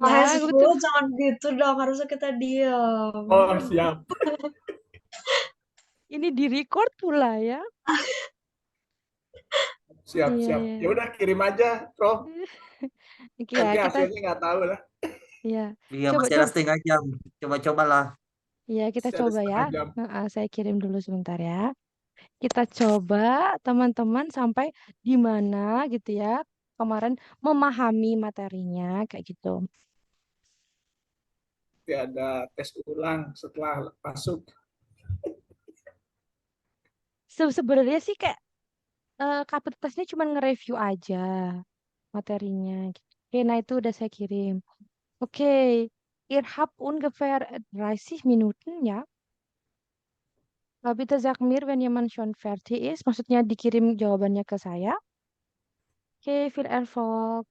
C: Makanya
A: Ya,
C: 10
A: betul.
C: jangan gitu dong, harusnya kita diam.
E: Oh, siap.
A: Ini di record pula ya.
E: Siap,
A: Iya,
E: siap.
A: iya.
E: Ya udah kirim aja, Prof.
A: Ya,
E: Nanti
A: kita
E: hasilnya nggak tahu lah.
A: ya
D: Iya,
A: coba
D: masih ada
A: coba.
D: setengah jam. Coba-cobalah.
A: Ya, kita
E: Masih ada
A: coba ya.
E: setengah jam.
A: Saya kirim dulu sebentar ya. Kita coba teman-teman sampai di mana gitu ya kemarin memahami materinya kayak gitu.
E: Nanti ada tes ulang setelah masuk.
A: Sebenarnya sih kayak kapasitasnya cuma nge-review aja materinya. Gitu. Oke, nah itu udah saya kirim. Oke, ihr habt ungefähr 30 Minuten ya. Bitte sag mir, wenn jemand schon fertig ist. Maksudnya dikirim jawabannya ke saya. Oke, viel Erfolg.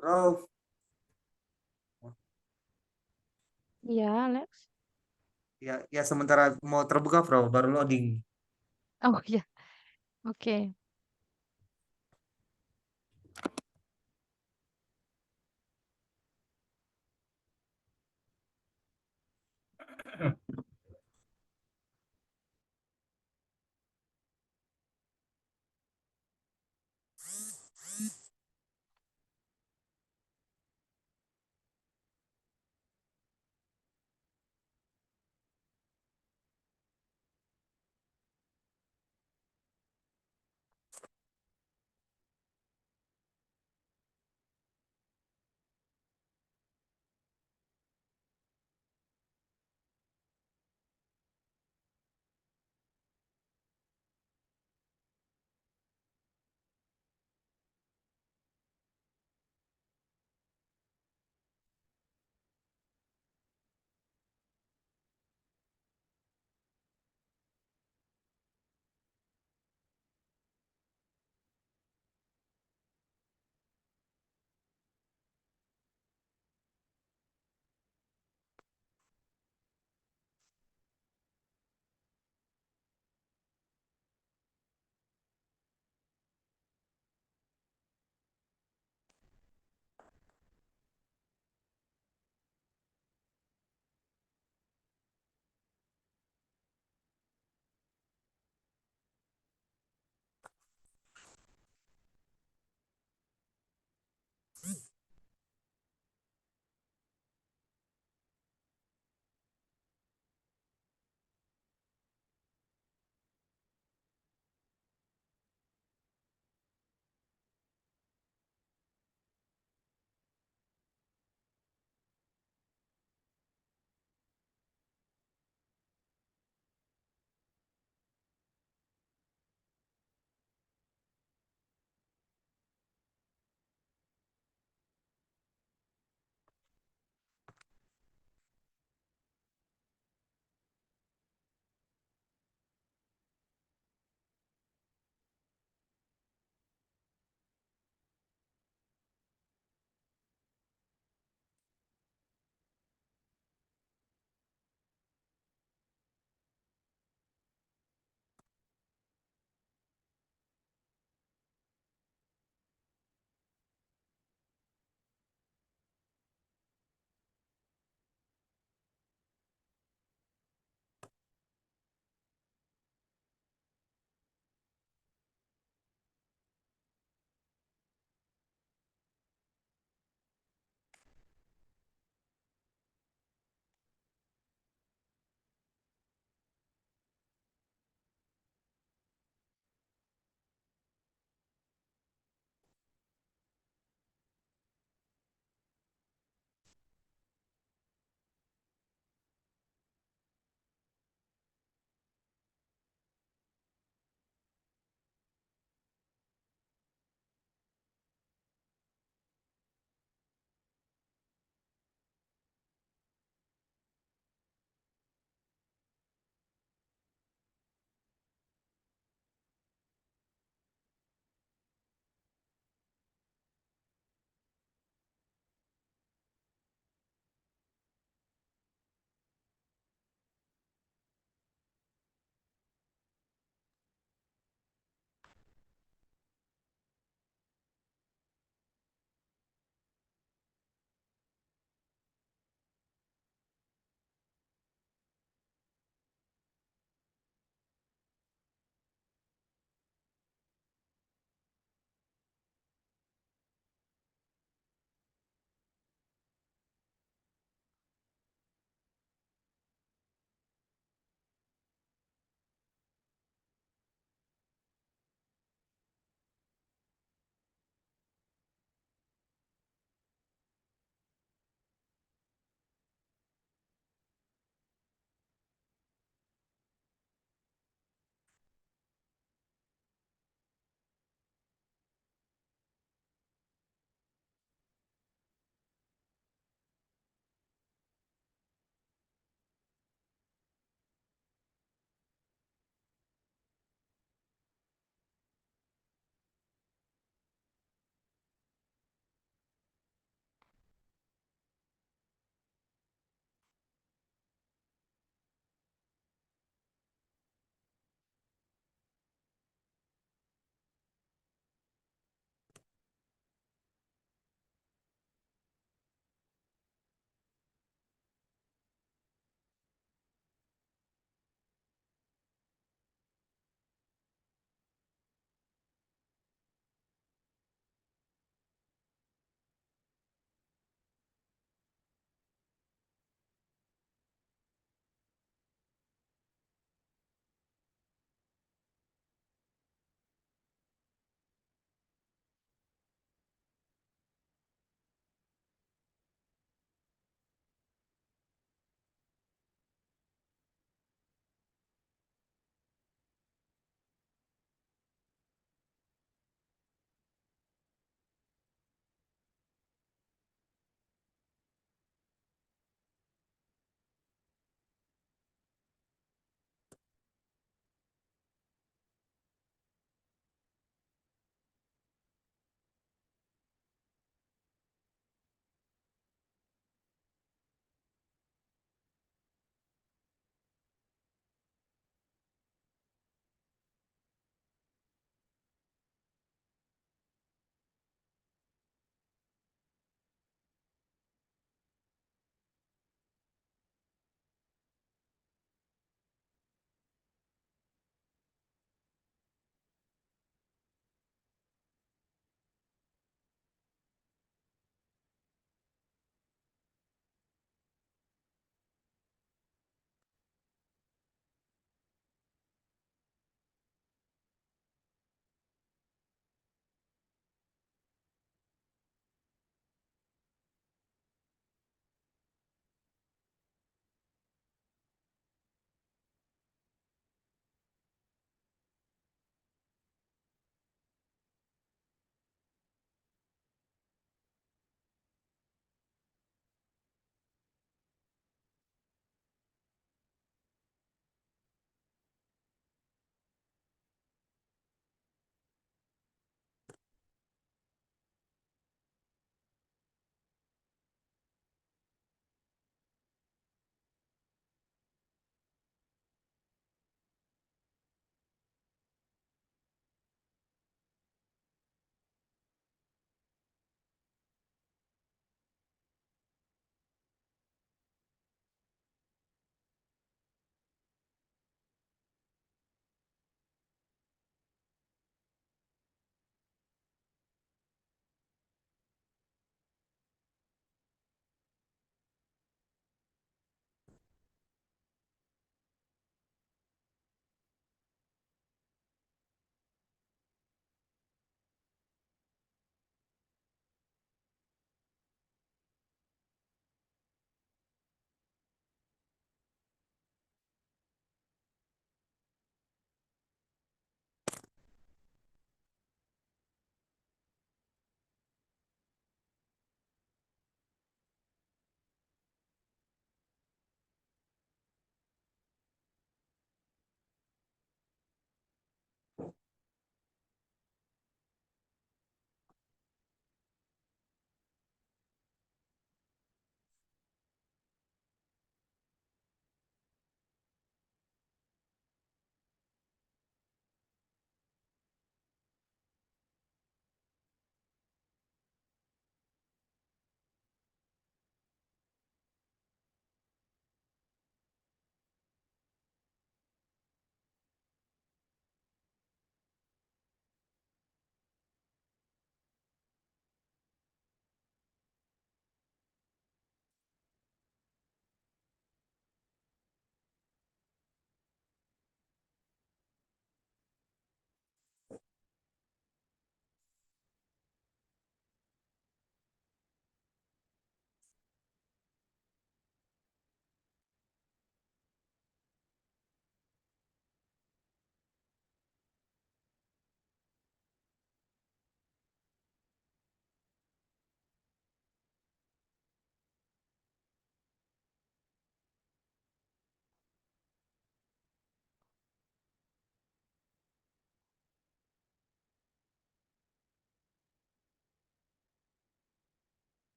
D: Prof,
A: Ya, Alex.
D: ya sementara mau terbuka, Prof, baru loading.
A: Oh ya, oke.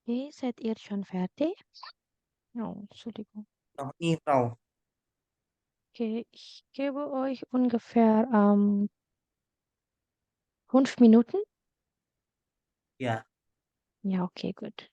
A: Okay, seid ihr schon fertig? Oh, Entschuldigung.
D: Noch nie, Frau.
A: Okay, ich gebe euch ungefähr 5 Minuten.
D: Ya.
A: Ja, okay, gut.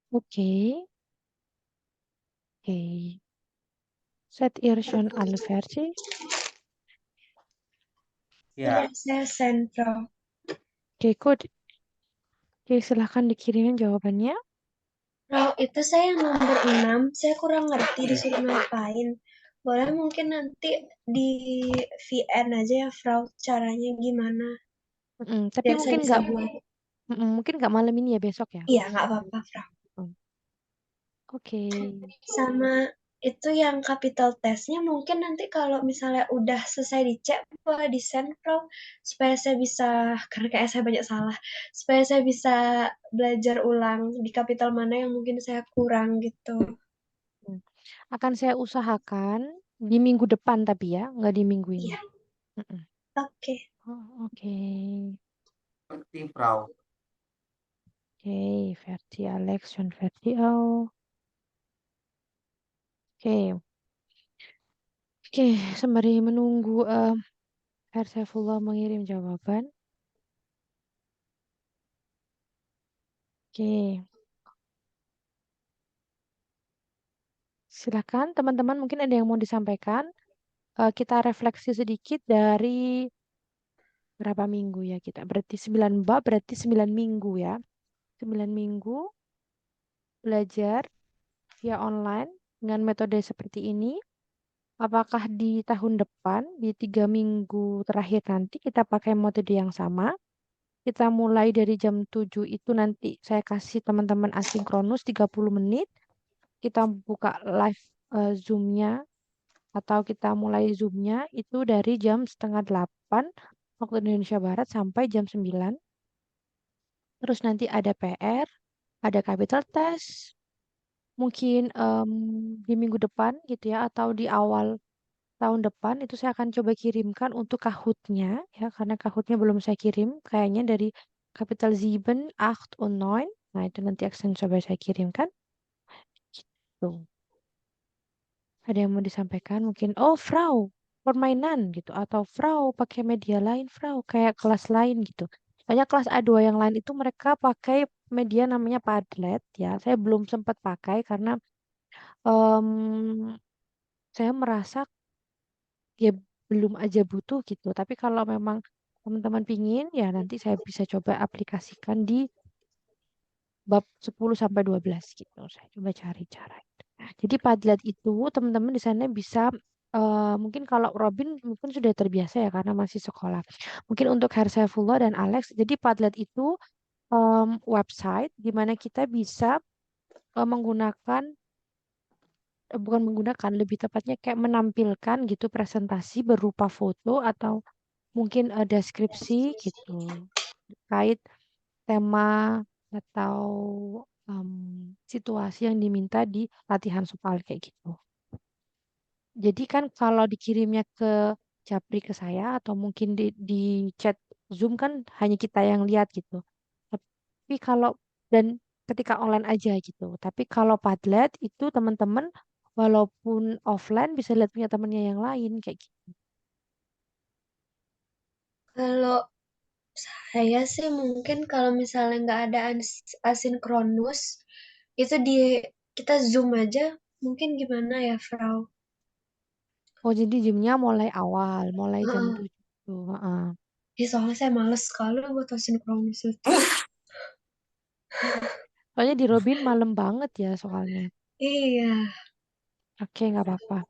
A: Oke. Oke. Set ear shown alle versi.
D: Ya,
C: Udah saya send, Prof.
A: Oke, good. Oke, silahkan dikirimin jawabannya.
C: Prof, itu saya yang nomor 6, saya kurang ngerti
D: Oke.
C: disuruh ngapain. Boleh mungkin nanti di VN aja ya, Prof, caranya gimana,
A: Tapi
C: biar saya
A: mungkin
C: bisa
A: nggak
C: buat.
A: mungkin nggak malam ini ya, besok ya.
C: Iya, nggak apa-apa, Prof.
A: Hmm, Oke.
C: Sama itu yang capital testnya mungkin nanti kalau misalnya udah selesai dicek boleh di send, Prof, supaya saya bisa, karena kayak saya banyak salah, supaya saya bisa belajar ulang di capital mana yang mungkin saya kurang gitu.
A: Hmm. Akan saya usahakan di minggu depan tapi ya, nggak di minggu ini.
C: Iya,
A: Mm-mm.
C: oke.
A: Oh, oke.
D: Seperti Frau.
A: Oke, versi Alex dan versi Al. Oke. Oke, sembari menunggu Saifullah mengirim jawaban. Oke, silakan teman-teman mungkin ada yang mau disampaikan. Kita refleksi sedikit dari berapa minggu ya kita. Berarti 9 bab, berarti 9 minggu ya. 9 minggu belajar via online dengan metode seperti ini. Apakah di tahun depan, di 3 minggu terakhir nanti kita pakai metode yang sama? Kita mulai dari jam 7 itu nanti saya kasih teman-teman asinkronus 30 menit. Kita buka live Zoom-nya atau kita mulai Zoom-nya itu dari jam setengah 8 waktu Indonesia Barat sampai jam 9. Terus nanti ada PR, ada capital test, mungkin di minggu depan gitu ya atau di awal tahun depan itu saya akan coba kirimkan untuk Kahoot-nya ya karena Kahoot-nya belum saya kirim kayaknya dari Capital 7, 8 und 9. Nah, itu nanti akan coba saya kirimkan gitu. Ada yang mau disampaikan mungkin oh Frau permainan gitu atau Frau pakai media lain Frau kayak kelas lain gitu. Banyak kelas A2 yang lain itu mereka pakai media namanya Padlet ya. Saya belum sempat pakai karena em, saya merasa ya belum aja butuh gitu. Tapi kalau memang teman-teman pingin ya nanti saya bisa coba aplikasikan di bab 10 sampai 12 gitu. Saya coba cari cara itu. Nah, jadi Padlet itu teman-teman di sana bisa mungkin kalau Robin mungkin sudah terbiasa ya karena masih sekolah. Mungkin untuk Hersaifullah dan Alex, jadi Padlet itu website di mana kita bisa menggunakan bukan menggunakan lebih tepatnya kayak menampilkan gitu presentasi berupa foto atau mungkin deskripsi gitu terkait tema atau em, situasi yang diminta di latihan soal kayak gitu. Jadi kan kalau dikirimnya ke Japri ke saya atau mungkin di chat Zoom kan hanya kita yang lihat gitu. Tapi kalau dan ketika online aja gitu. Tapi kalau Padlet itu teman-teman walaupun offline bisa lihat punya temannya yang lain kayak gitu.
C: Kalau saya sih mungkin kalau misalnya nggak ada asinkronus, itu kita Zoom aja, mungkin gimana ya, Frau?
A: Oh jadi jamnya mulai awal, mulai jam
C: Heeh.
A: 7. Heeh.
C: Soalnya saya males sekali buat asinkronus itu.
A: Soalnya di Robin malam banget ya soalnya.
C: Iya.
A: Oke, nggak apa-apa.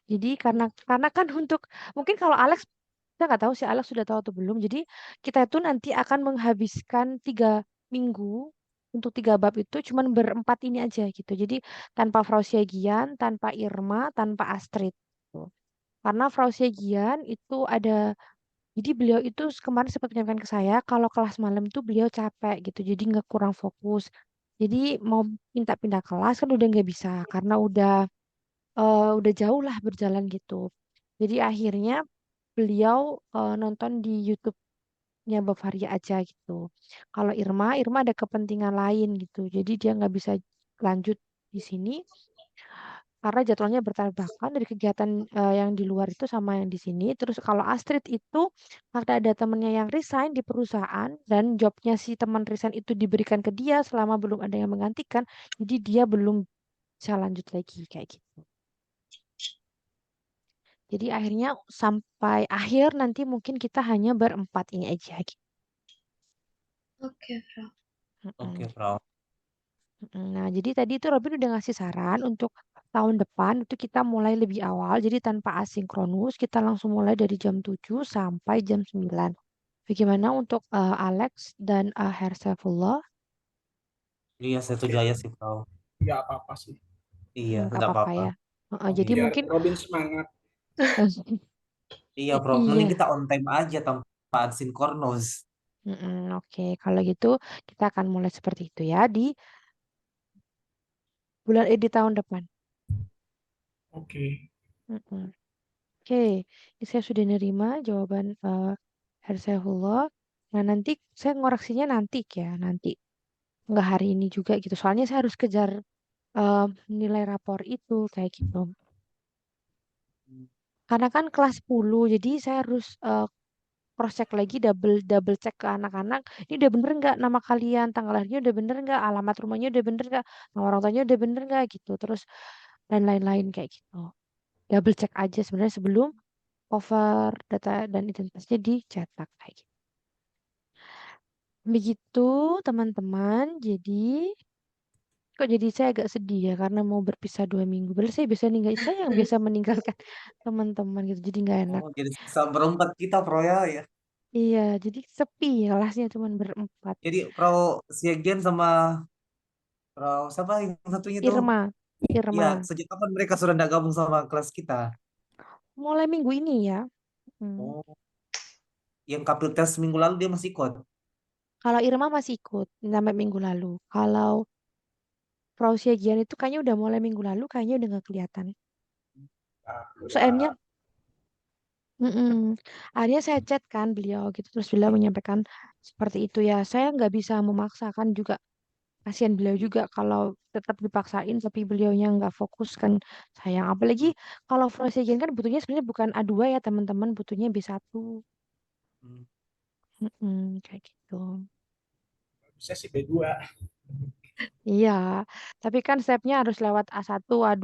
A: Jadi karena kan untuk mungkin kalau Alex saya nggak tahu sih Alex sudah tahu atau belum. Jadi kita itu nanti akan menghabiskan 3 minggu untuk 3 bab itu cuman berempat ini aja gitu. Jadi tanpa Frausia Gian, tanpa Irma, tanpa Astrid. Gitu. Karena Frausia Gian itu ada jadi beliau itu kemarin sempat menyampaikan ke saya kalau kelas malam itu beliau capek gitu. Jadi nggak kurang fokus. Jadi mau minta pindah kelas kan udah nggak bisa karena udah jauh lah berjalan gitu. Jadi akhirnya beliau nonton di YouTube-nya Bavaria aja gitu. Kalau Irma ada kepentingan lain gitu. Jadi dia nggak bisa lanjut di sini. karena jadwalnya bertabrakan dari kegiatan yang di luar itu sama yang di sini. Terus kalau Astrid itu karena ada temennya yang resign di perusahaan dan jobnya si teman resign itu diberikan ke dia selama belum ada yang menggantikan, jadi dia belum bisa lanjut lagi kayak gitu. Jadi akhirnya sampai akhir nanti mungkin kita hanya berempat ini aja gitu.
C: Oke, Prof.
D: Oke,
A: Mm-mm.
D: Prof.
A: Nah, jadi tadi itu Robin udah ngasih saran untuk tahun depan itu kita mulai lebih awal. Jadi tanpa asinkronus, kita langsung mulai dari jam 7 sampai jam 9. Bagaimana untuk Alex dan Herr Saifullah?
D: Iya, saya setuju
E: Oke,
D: aja sih, Prof.
E: nggak apa-apa sih.
D: Iya,
A: Nggak
D: nggak
A: apa-apa
D: apa-apa.
A: ya. Jadi
D: Iya,
E: Biar
A: mungkin
E: Robin semangat.
D: iya, Prof. Mending
A: iya.
D: kita on time aja tanpa sinkronus.
A: Oke, kalau gitu kita akan mulai seperti itu ya di di tahun depan.
E: Oke.
A: Mm-mm. Oke, saya sudah nerima jawaban Herr Saifullah. Nah, nanti saya ngoreksinya nanti ya, nanti. Nggak hari ini juga gitu. Soalnya saya harus kejar eh, nilai rapor itu kayak gitu. Karena kan kelas 10, jadi saya harus cross check lagi, double double check ke anak-anak. Ini udah bener nggak nama kalian, tanggal lahirnya udah bener nggak, alamat rumahnya udah bener nggak, nama orang tuanya udah bener nggak gitu. Terus dan lain-lain kayak gitu. Double check aja sebenarnya sebelum cover data dan identitasnya dicetak kayak gitu. Begitu teman-teman. Jadi kok jadi saya agak sedih ya karena mau berpisah 2 minggu. Padahal saya bisa saya yang biasa meninggalkan teman-teman gitu. Jadi nggak enak.
D: Oh, jadi sisa berempat kita, Pro ya. Ya.
A: Iya, jadi sepi kelasnya cuma berempat.
D: Jadi Pro Siagian sama Pro siapa yang satunya tuh?
A: Irma,
D: Iya,
A: Irma.
D: sejak kapan mereka sudah tidak gabung sama kelas kita?
A: Mulai minggu ini ya. Hmm.
D: Oh, yang kapil tes minggu lalu dia masih ikut.
A: Kalau Irma masih ikut sampai minggu lalu. Kalau Prausia Gian itu kayaknya udah mulai minggu lalu, kayaknya udah nggak kelihatan.
E: Nah,
A: Terus akhirnya,
E: udah.
A: akhirnya saya chat kan beliau gitu. Terus beliau menyampaikan seperti itu ya. Saya nggak bisa memaksakan juga. Kasihan beliau juga kalau tetap dipaksain tapi beliaunya nggak fokus kan sayang. Apalagi kalau Prausia Gian kan butuhnya sebenarnya bukan A2 ya teman-teman, butuhnya B1.
D: Hmm.
A: Kayak gitu.
E: Saya sih B2.
A: Iya, tapi kan stepnya harus lewat A1, A2,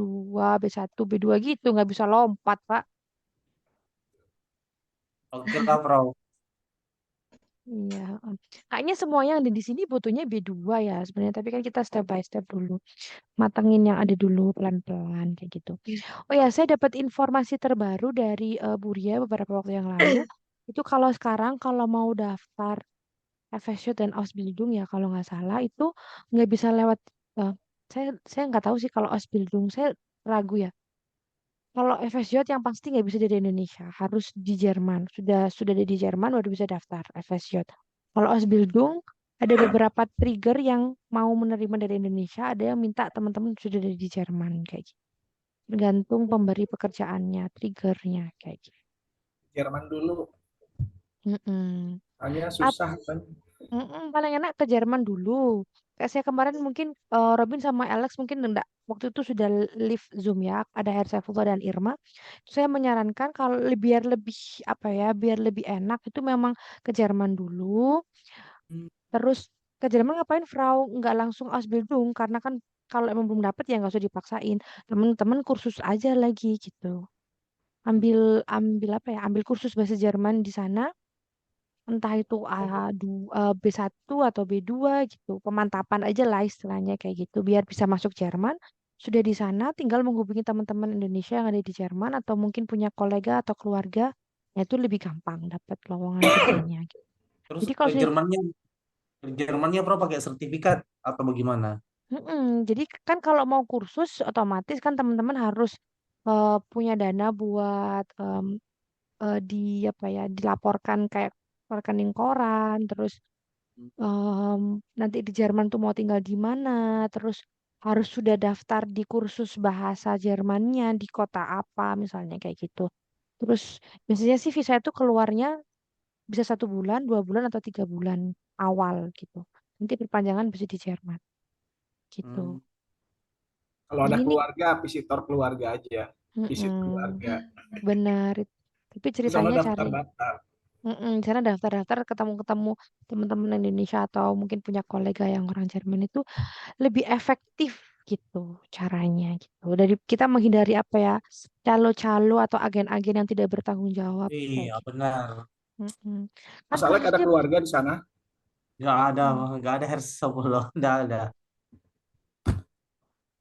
A: B1, B2 gitu, nggak bisa lompat, Pak.
D: Oke lah, Pro.
A: Iya, kayaknya semua yang ada di sini butuhnya B2 ya sebenarnya, tapi kan kita step by step dulu, matengin yang ada dulu pelan-pelan kayak gitu. Oh ya, saya dapat informasi terbaru dari Bu Ria beberapa waktu yang lalu. Itu kalau sekarang kalau mau daftar FSU dan Ausbildung ya kalau nggak salah itu nggak bisa lewat. eh, saya nggak tahu sih kalau Ausbildung, saya ragu ya. Kalau FSJ yang pasti nggak bisa dari Indonesia, harus di Jerman. Sudah ada di Jerman baru bisa daftar FSJ. Kalau Ausbildung ada beberapa trigger yang mau menerima dari Indonesia, ada yang minta teman-teman sudah ada di Jerman kayak gitu. Tergantung pemberi pekerjaannya, triggernya kayak gitu.
E: Jerman dulu.
A: Mm-mm.
E: Hanya
A: Ap-
E: susah kan.
A: paling enak ke Jerman dulu. Kayak saya kemarin mungkin Robin sama Alex mungkin enggak waktu itu sudah live Zoom ya, ada Herr Saifullah dan Irma. Saya menyarankan kalau biar lebih apa ya, biar lebih enak itu memang ke Jerman dulu.
D: Hmm.
A: Terus ke Jerman ngapain Frau? Nggak langsung Ausbildung karena kan kalau emang belum dapet ya nggak usah dipaksain. Temen-temen kursus aja lagi gitu. Ambil ambil apa ya? Ambil kursus bahasa Jerman di sana entah itu B1 atau B2 gitu. Pemantapan aja lah istilahnya kayak gitu. Biar bisa masuk Jerman. Sudah di sana tinggal menghubungi teman-teman Indonesia yang ada di Jerman atau mungkin punya kolega atau keluarga. Nah, itu lebih gampang dapat lowongan kerjanya gitu.
D: Terus
A: Jadi kalau
D: ke
A: sudah
D: Jermannya Pro pakai sertifikat atau bagaimana?
A: Jadi kan kalau mau kursus otomatis kan teman-teman harus punya dana buat di apa ya dilaporkan kayak rekening koran terus em, nanti di Jerman tuh mau tinggal di mana, terus harus sudah daftar di kursus bahasa Jermannya di kota apa misalnya kayak gitu. Terus biasanya sih visa itu keluarnya bisa 1 bulan, 2 bulan atau 3 bulan awal gitu. Nanti perpanjangan bisa di Jerman gitu.
D: Hmm.
E: Kalau ada
A: Jadi ini
E: keluarga, visitor keluarga aja. Visit
A: mm-mm,
E: keluarga.
A: benar. Tapi
E: Itu sama
A: ceritanya cari
E: daftar-daftar.
A: di sana daftar-daftar ketemu-ketemu teman-teman Indonesia atau mungkin punya kolega yang orang Jerman itu lebih efektif gitu caranya gitu. Dari kita menghindari apa ya calo-calo atau agen-agen yang tidak bertanggung jawab kayak
B: Iya,
A: gitu.
B: benar.
A: Mm-mm. Kan
E: Masalahnya ada
A: kasusnya
E: keluarga di sana.
A: mm,
B: Nggak ada Hersopolo. Nggak ada.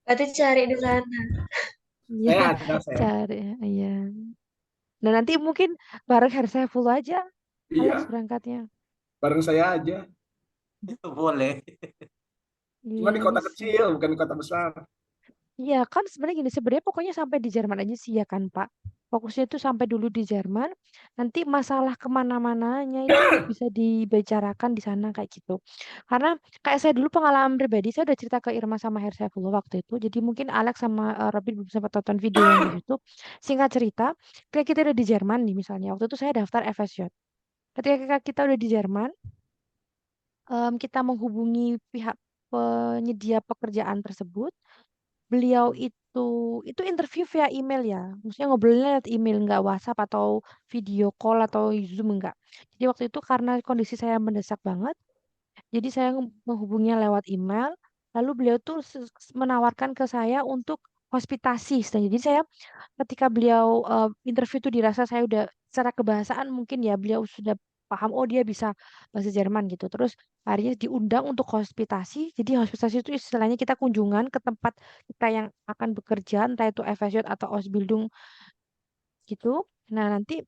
C: Berarti cari di sana.
A: iya
E: Saya ada, saya.
A: cari iya. Nah nanti mungkin bareng Hersa full aja Alex
E: Iya,
A: berangkatnya.
E: bareng saya aja.
B: Boleh.
E: Cuma
A: Iya
E: di kota
A: bisa.
E: kecil, bukan di kota besar.
A: Iya kan sebenarnya gini, sebenarnya pokoknya sampai di Jerman aja sih ya kan Pak. Fokusnya itu sampai dulu di Jerman, nanti masalah kemana-mananya itu bisa dibicarakan di sana kayak gitu. Karena kayak saya dulu pengalaman pribadi, saya udah cerita ke Irma sama Hersefullah waktu itu. Jadi mungkin Alex sama Robin belum sempat tonton video yang di YouTube. Singkat cerita, kayak kita udah di Jerman nih misalnya. Waktu itu saya daftar FSJ. Ketika kita udah di Jerman, kita menghubungi pihak penyedia pekerjaan tersebut. Beliau itu interview via email ya. Maksudnya ngobrolnya lewat email, nggak WhatsApp atau video call atau Zoom enggak. Jadi waktu itu karena kondisi saya mendesak banget, jadi saya menghubunginya lewat email. Lalu beliau tuh menawarkan ke saya untuk hospitasi istilahnya. Jadi saya ketika beliau interview itu dirasa saya udah secara kebahasaan mungkin ya beliau sudah paham oh dia bisa bahasa Jerman gitu. Terus akhirnya diundang untuk hospitasi. Jadi hospitasi itu istilahnya kita kunjungan ke tempat kita yang akan bekerja entah itu FSJ atau Ausbildung gitu. Nah, nanti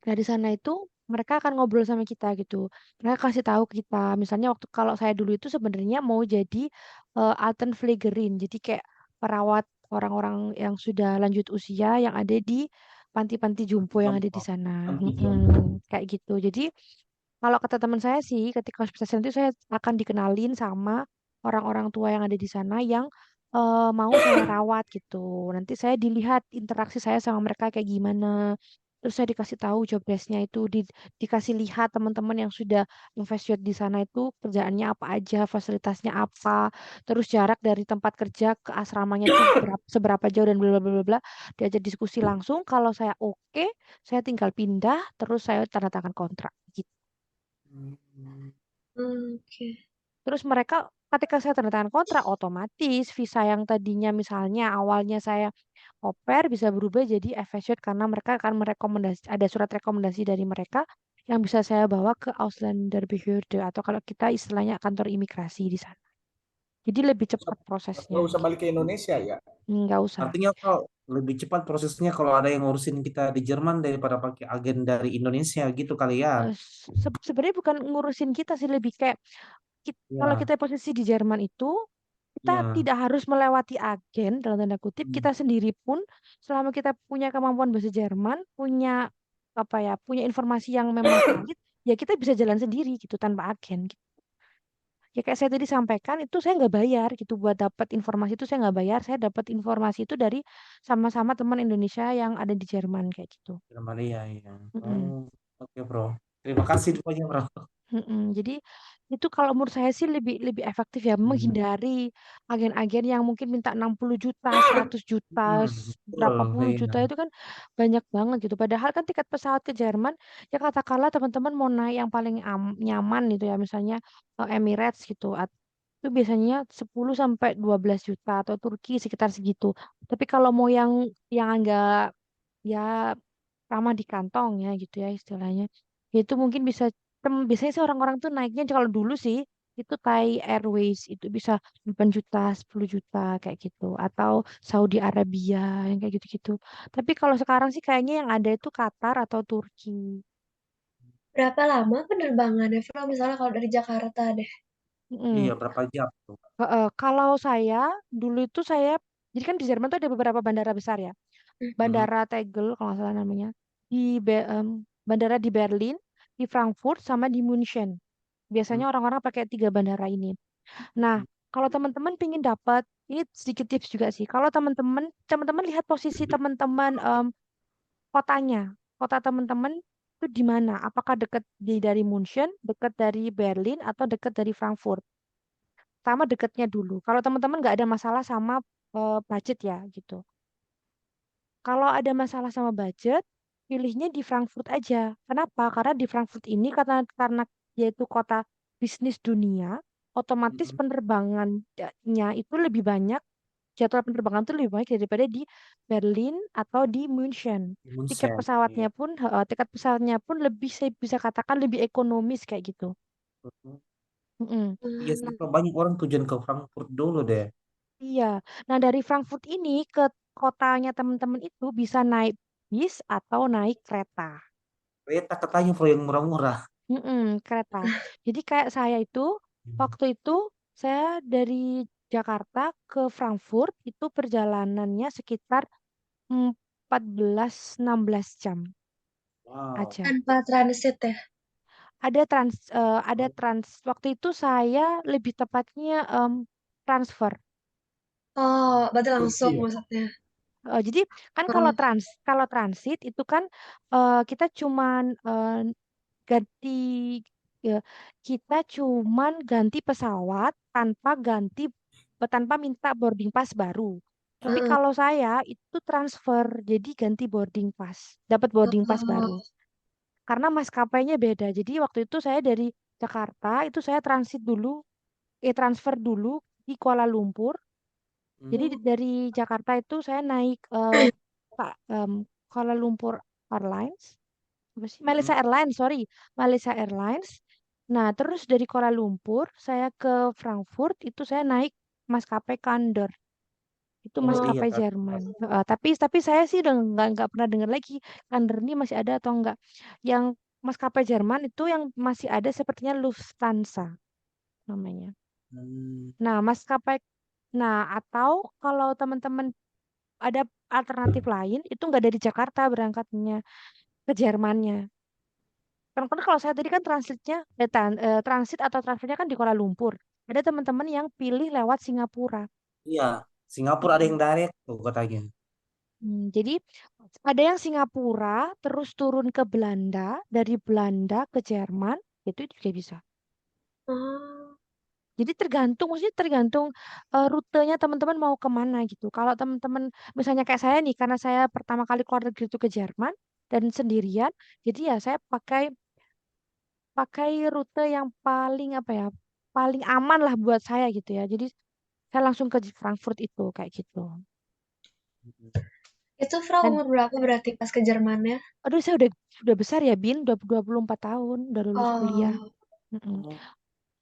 A: dari sana itu mereka akan ngobrol sama kita gitu. Mereka kasih tahu kita, misalnya waktu kalau saya dulu itu sebenarnya mau jadi Altenpflegerin. Jadi kayak perawat orang-orang yang sudah lanjut usia yang ada di panti-panti jompo yang ada di
B: Contoh.
A: sana.
B: Nanti jompo.
A: Kayak gitu. Jadi kalau kata teman saya sih, ketika hospitasi nanti saya akan dikenalin sama orang-orang tua yang ada di sana yang mau saya rawat gitu. Nanti saya dilihat interaksi saya sama mereka kayak gimana. Terus saya dikasih tahu job desk-nya itu, dikasih lihat teman-teman yang sudah investasi di sana itu kerjaannya apa aja, fasilitasnya apa, terus jarak dari tempat kerja ke asramanya itu seberapa jauh dan bla bla bla bla bla. Diajak diskusi langsung. Kalau saya oke, saya tinggal pindah, terus saya tanda tangan kontrak. Gitu.
C: Oke.
A: Terus mereka ketika saya tanda tangan kontrak otomatis visa yang tadinya misalnya awalnya saya au pair bisa berubah jadi FSJ karena mereka akan merekomendasi ada surat rekomendasi dari mereka yang bisa saya bawa ke Ausländerbehörde atau kalau kita istilahnya kantor imigrasi di sana. Jadi lebih cepat prosesnya.
E: Nggak usah balik ke Indonesia ya.
A: Nggak usah.
B: Artinya kalau lebih cepat prosesnya kalau ada yang ngurusin kita di Jerman daripada pakai agen dari Indonesia gitu kali ya.
A: Sebenarnya bukan ngurusin kita sih lebih kayak kalau
B: Ya,
A: kita posisi di Jerman itu kita
B: ya.
A: tidak harus melewati agen dalam tanda kutip
B: Hmm.
A: kita sendiri pun selama kita punya kemampuan bahasa Jerman punya apa ya punya informasi yang memang valid ya kita bisa jalan sendiri gitu tanpa agen gitu. Ya kayak saya tadi sampaikan itu saya nggak bayar gitu buat dapat informasi itu saya nggak bayar saya dapat informasi itu dari sama-sama teman Indonesia yang ada di Jerman kayak gitu.
B: Jerman ya, iya.
A: Mm-mm.
B: Oh, oke bro. Terima kasih infonya bro.
A: Jadi itu kalau menurut saya sih lebih lebih efektif ya
B: Hmm.
A: menghindari agen-agen yang mungkin minta 60 juta, 100 juta,
B: Betul,
A: berapa puluh
B: iya.
A: juta itu kan banyak banget gitu. Padahal kan tiket pesawat ke Jerman ya katakanlah teman-teman mau naik yang paling nyaman gitu ya misalnya Emirates gitu. Itu biasanya 10 sampai 12 juta atau Turki sekitar segitu. Tapi kalau mau yang agak ya ramah di kantong ya gitu ya istilahnya. Ya itu mungkin bisa biasanya sih orang-orang tuh naiknya kalau dulu sih itu Thai Airways itu bisa 8 juta, 10 juta kayak gitu atau Saudi Arabia yang kayak gitu-gitu. Tapi kalau sekarang sih kayaknya yang ada itu Qatar atau Turki.
C: Berapa lama penerbangannya, Flo? Misalnya kalau dari Jakarta deh.
B: Iya,
A: Mm.
B: berapa jam tuh?
A: Kalau saya dulu itu saya jadi kan di Jerman tuh ada beberapa bandara besar ya.
B: Hmm.
A: Bandara Tegel kalau nggak salah namanya di bandara di Berlin, di Frankfurt sama di München.
B: Hmm.
A: Biasanya orang-orang pakai tiga bandara ini. Nah, kalau teman-teman pingin dapat ini sedikit tips juga sih. Kalau teman-teman lihat posisi teman-teman kotanya, kota teman-teman itu di mana? Apakah dekat dari München, dekat dari Berlin, atau dekat dari Frankfurt? Pertama dekatnya dulu. Kalau teman-teman nggak ada masalah sama budget ya gitu. Kalau ada masalah sama budget, pilihnya di Frankfurt aja. Kenapa? Karena di Frankfurt ini karena yaitu kota bisnis dunia, otomatis
B: Mm-mm.
A: penerbangannya itu lebih banyak, jadwal penerbangan itu lebih banyak daripada di Berlin atau di München.
B: Munchen. Iya.
A: Tiket pesawatnya pun lebih, saya bisa katakan lebih ekonomis kayak gitu.
B: Mm-mm.
A: Mm-mm.
B: Iya sih, Kak, banyak orang tujuan ke Frankfurt dulu deh.
A: Iya. Nah, dari Frankfurt ini ke kotanya teman-teman itu bisa naik bis atau naik kereta.
B: Kereta katanya kalau yang murah-murah.
A: Kereta. Jadi kayak saya itu
B: Hmm.
A: waktu itu saya dari Jakarta ke Frankfurt itu perjalanannya sekitar 14-16 jam
B: Wow.
A: aja.
C: Tanpa transit ya.
A: Ada trans waktu itu saya lebih tepatnya transfer.
C: Oh, berarti
B: Turki
C: langsung
B: ya?
C: maksudnya.
A: Jadi kan
C: Oh,
A: kalau transit itu kan kita cuman ganti ya, kita cuman ganti pesawat tanpa minta boarding pass baru. Tapi
C: heeh.
A: kalau saya itu transfer, jadi ganti boarding pass, dapat boarding pass baru.
C: Oh,
A: Karena maskapainya beda. Jadi waktu itu saya dari Jakarta itu saya transfer dulu di Kuala Lumpur. Jadi
B: Hmm.
A: dari Jakarta itu saya naik Kuala Lumpur Airlines, apa sih? Malaysia
B: Hmm.
A: Airlines, sorry, Malaysia Airlines. Nah, terus dari Kuala Lumpur saya ke Frankfurt itu saya naik maskapai Condor, itu
B: Oh iya
A: maskapai
B: kan.
A: Jerman. Tapi saya sih udah nggak pernah dengar lagi Condor ini masih ada atau enggak. Yang maskapai Jerman itu yang masih ada sepertinya Lufthansa namanya.
B: Hmm.
A: Nah, atau kalau teman-teman ada alternatif lain itu nggak dari Jakarta berangkatnya ke Jermannya. Kan kalau saya tadi kan transit atau transfernya kan di Kuala Lumpur. Ada teman-teman yang pilih lewat Singapura.
B: Iya, Singapura ada yang
A: Mm-mm.
B: direct tuh katanya.
A: Jadi ada yang Singapura terus turun ke Belanda, dari Belanda ke Jerman, itu juga bisa.
C: oh,
A: Jadi maksudnya tergantung rutenya teman-teman mau kemana gitu. Kalau teman-teman misalnya kayak saya nih, karena saya pertama kali keluar negeri itu ke Jerman dan sendirian, jadi ya saya pakai pakai rute yang paling apa ya, paling aman lah buat saya gitu ya. Jadi saya langsung ke Frankfurt itu kayak gitu.
C: itu Fra
A: Dan
C: umur berapa berarti pas ke Jermannya?
A: aduh saya udah besar ya Bin, udah 24 tahun, udah lulus kuliah.
C: Oh,
A: Mm-mm.
B: Oh,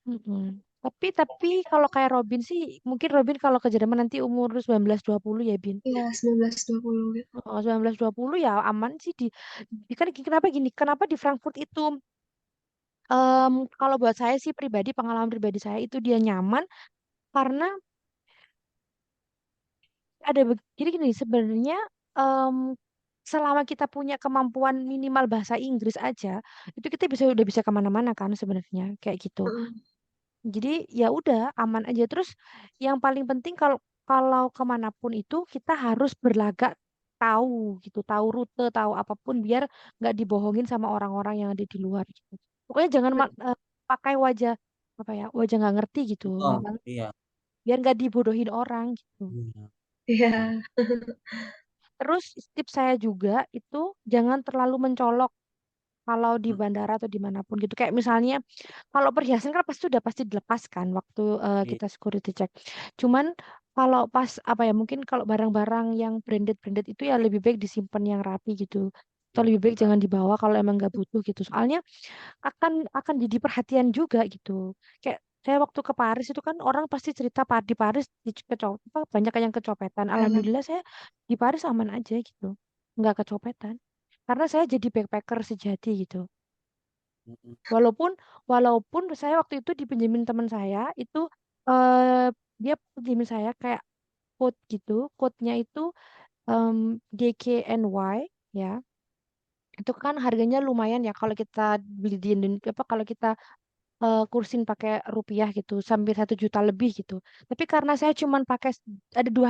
A: Mm-mm. Tapi kalau kayak Robin sih, mungkin Robin kalau ke Jerman nanti umur 19-20 ya Bin.
C: iya 19-20 gitu.
A: Oh, 19-20 ya aman sih kan kenapa gini? Kenapa di Frankfurt itu kalau buat saya sih pribadi, pengalaman pribadi saya itu dia nyaman karena jadi gini sebenarnya em, selama kita punya kemampuan minimal bahasa Inggris aja itu kita udah bisa kemana-mana kan sebenarnya kayak gitu.
C: Heeh.
A: Jadi ya udah aman aja. Terus yang paling penting kalau kalau kemanapun itu kita harus berlagak tahu gitu, tahu rute, tahu apapun biar nggak dibohongin sama orang-orang yang ada di luar gitu. Pokoknya jangan pakai wajah apa ya, wajah nggak ngerti gitu,
B: oh, iya.
A: biar nggak dibodohin orang gitu.
B: Iya. Iya.
C: Iya.
A: Terus tips saya juga itu jangan terlalu mencolok kalau di
B: Hmm.
A: bandara atau dimanapun gitu. Kayak misalnya kalau perhiasan kan pasti dilepas kan waktu
B: Iya.
A: kita security check. Cuman kalau pas apa ya mungkin kalau barang-barang yang branded-branded itu ya lebih baik disimpan yang rapi gitu. Atau
B: Iya,
A: lebih baik
B: benar.
A: jangan dibawa kalau emang nggak butuh gitu. Soalnya akan jadi perhatian juga gitu. Kayak saya waktu ke Paris itu kan orang pasti cerita di Paris banyak yang kecopetan.
C: Iya.
A: Alhamdulillah saya di Paris aman aja gitu, nggak kecopetan. Karena saya jadi backpacker sejati gitu.
B: Mm-mm.
A: Walaupun walaupun saya waktu itu dipinjemin teman saya itu eh dia pinjemin saya kayak quote gitu, quote-nya itu DKNY ya. Itu kan harganya lumayan ya kalau kita beli di Indonesia apa kalau kita kursin pakai rupiah gitu sampai 1 juta lebih gitu. Tapi karena saya cuman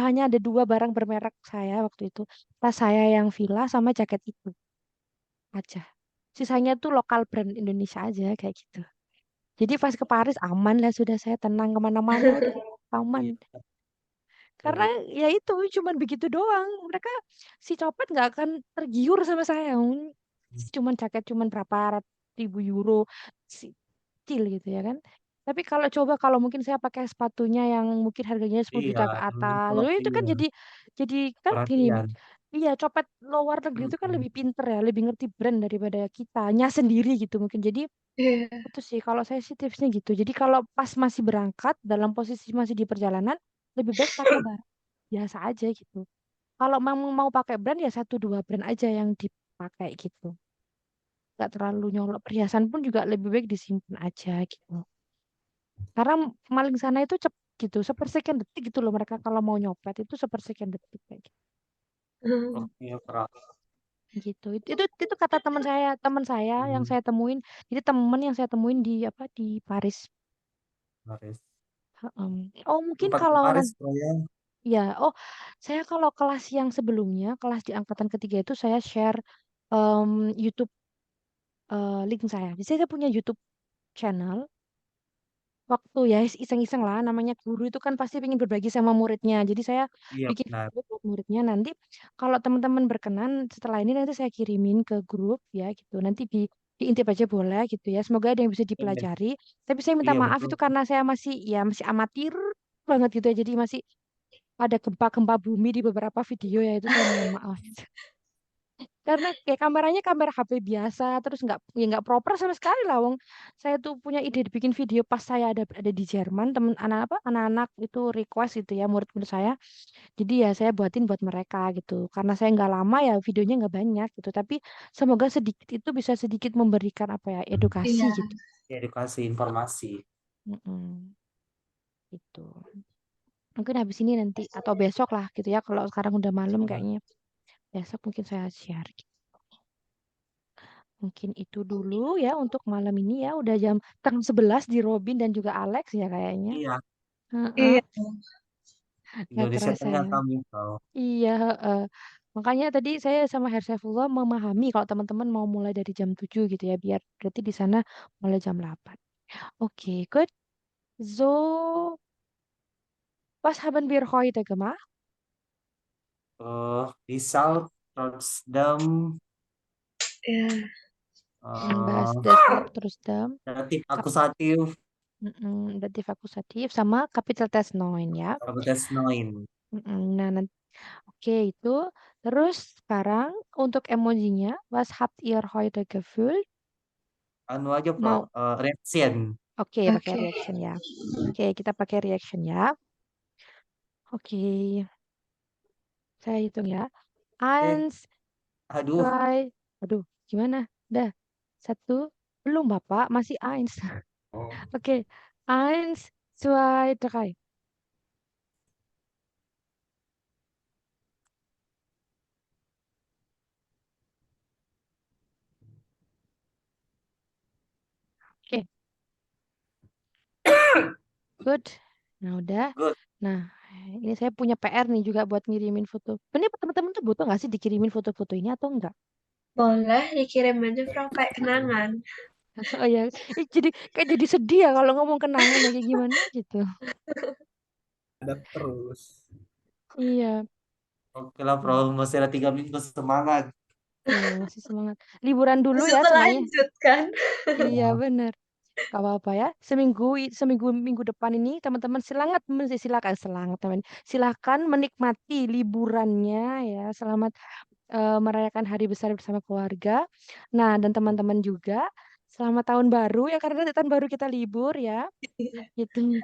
A: hanya ada dua barang bermerek saya waktu itu. Tas saya yang Fila sama jaket itu aja. Sisanya tuh lokal brand Indonesia aja kayak gitu. Jadi pas ke Paris aman lah sudah saya tenang kemana-mana udah aman
B: Iya.
A: Karena ya itu cuman begitu doang. Mereka si copet nggak akan tergiur sama saya. Cuman jaket cuman berapa ribu euro si kecil gitu ya kan. Tapi kalau mungkin saya pakai sepatunya yang mungkin harganya 10
B: Iya,
A: juta ke
B: yang mungkin
A: atas,
B: kalau
A: lalu itu kan
B: iya,
A: jadi kan gini,
B: perhatian.
A: iya copet luar negeri itu kan
B: Mm-mm.
A: lebih pinter ya, lebih ngerti brand daripada kitanya sendiri gitu mungkin. Jadi
C: Iya.
A: itu sih kalau saya sih tipsnya gitu. Jadi kalau pas masih berangkat dalam posisi masih di perjalanan, lebih baik pakai barang biasa aja gitu. Kalau mau pakai brand ya satu dua brand aja yang dipakai gitu. Nggak terlalu nyolok perhiasan pun juga lebih baik disimpan aja gitu. Karena maling sana itu cepet gitu, sepersekian detik gitu loh mereka kalau mau nyopet itu sepersekian detik kayak
C: Hmm.
B: Oke, Kak.
A: gitu. Itu kata teman saya yang
B: Hmm,
A: saya temuin. Jadi temen yang saya temuin di apa di Paris.
B: Paris.
A: Heeh. Oh mungkin
B: Sempat ke
A: kalau
B: Paris,
A: nanti
B: Bro, ya.
A: ya, oh saya kalau kelas yang sebelumnya, kelas di angkatan ketiga itu saya share YouTube link saya. Jadi saya punya YouTube channel waktu ya iseng-iseng lah namanya guru itu kan pasti ingin berbagi sama muridnya. Jadi saya
B: Iya,
A: bikin
B: benar.
A: video buat muridnya nanti kalau teman-teman berkenan setelah ini nanti saya kirimin ke grup ya gitu. Nanti diintip aja boleh gitu ya. Semoga ada yang bisa
B: Iya,
A: dipelajari. Tapi saya minta
B: iya,
A: maaf
B: betul.
A: itu karena saya masih amatir banget gitu ya. Jadi masih ada gempa-gempa bumi di beberapa video ya itu saya mohon maaf. Karena kayak kameranya kamera HP biasa terus nggak proper sama sekali lah wong saya tuh punya ide bikin video pas saya ada di Jerman temen anak-anak itu request gitu ya murid-murid saya jadi ya saya buatin buat mereka gitu karena saya nggak lama ya videonya nggak banyak gitu tapi semoga sedikit itu bisa sedikit memberikan apa ya edukasi
C: Iya.
A: gitu.
B: Edukasi, informasi.
A: Mm-mm, gitu mungkin habis ini nanti atau besok lah gitu ya kalau sekarang udah malam
B: Iya.
A: kayaknya besok mungkin saya share gitu. Mungkin itu dulu ya untuk malam ini ya. Udah jam setengah 11 di Robin dan juga Alex ya kayaknya.
B: Iya,
A: Heeh,
C: Iya.
A: nggak
B: Indonesia
A: kerasa
B: Tengah
A: ya.
B: kami, Bro.
A: Iya, heeh. Makanya tadi saya sama Hersaifullah memahami kalau teman-teman mau mulai dari jam 7 gitu ya. Biar berarti di sana mulai jam 8. Oke, good. So, was haben wir heute gemacht?
B: Di South, Rotterdam,
C: Iya.
A: Bahas
B: eh
A: das Verb terus dam.
B: datif
A: Kap,
B: akusatif,
A: datif akusatif sama capital test 9 ya.
B: Rotterdam 9.
A: Nah, nanti oke, itu. Terus sekarang untuk emojinya, was habt ihr heute gefühlt?
B: Anu aja, Bro.
A: Mau,
B: Reaction.
A: oke, pakai
C: Oke.
A: reaction ya. Oke, kita pakai reaction ya. Oke, saya hitung ya.
B: Eh,
A: Eins,
B: aduh.
A: zwei, aduh, gimana? Dah, satu, belum Bapak, masih eins.
B: Oh.
A: Oke, eins, zwei, drei. Oke, good. Nah, udah.
B: Good.
A: Nah, ini saya punya PR nih juga buat ngirimin foto. Ini teman-teman tuh butuh nggak sih dikirimin foto-foto ini atau enggak?
C: Boleh dikirim aja, Bro, kayak kenangan.
A: Oh ya, jadi kayak jadi sedih ya kalau ngomong kenangan ya kayak gimana gitu.
E: Ada terus.
A: Iya,
B: Oke lah, Bro.
A: hmm,
B: Masih ada 3 minggu, semangat.
A: iya masih semangat. Liburan dulu
C: Masih
A: ya semuanya.
C: berlanjut kan?
A: Iya
B: Ya,
A: bener. Gak apa-apa ya. Seminggu minggu depan ini teman-teman silakan silakan menikmati liburannya ya. Selamat merayakan hari besar bersama keluarga. Nah dan teman-teman juga selamat tahun baru ya karena nanti tahun baru kita libur ya. Gitu.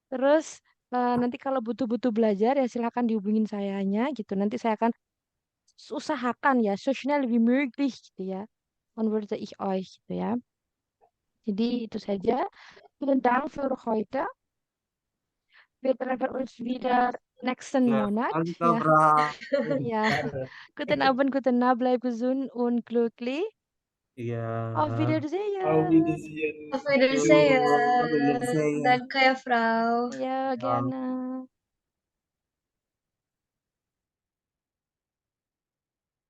A: Terus nanti kalau butuh-butuh belajar ya silakan dihubungin sayanya gitu. Nanti saya akan usahakan ya so schnell wie möglich gitu ya. Antworte ich euch gitu ya. Jadi itu saja. Vielen Dank für heute. Wir treffen uns wieder nächsten
B: ya.
A: Monat.
B: Kali
A: Ja,
B: Bro.
A: ja. Guten Abend, bleib gesund und glücklich.
B: Iya.
A: Auf
E: Auf
A: Wiedersehen.
E: Wiedersehen.
C: Auf
B: Yuk,
C: Wiedersehen.
B: Indonesia ya.
C: Danke ya, Frau.
A: Ja,
B: Ya.
A: gerne.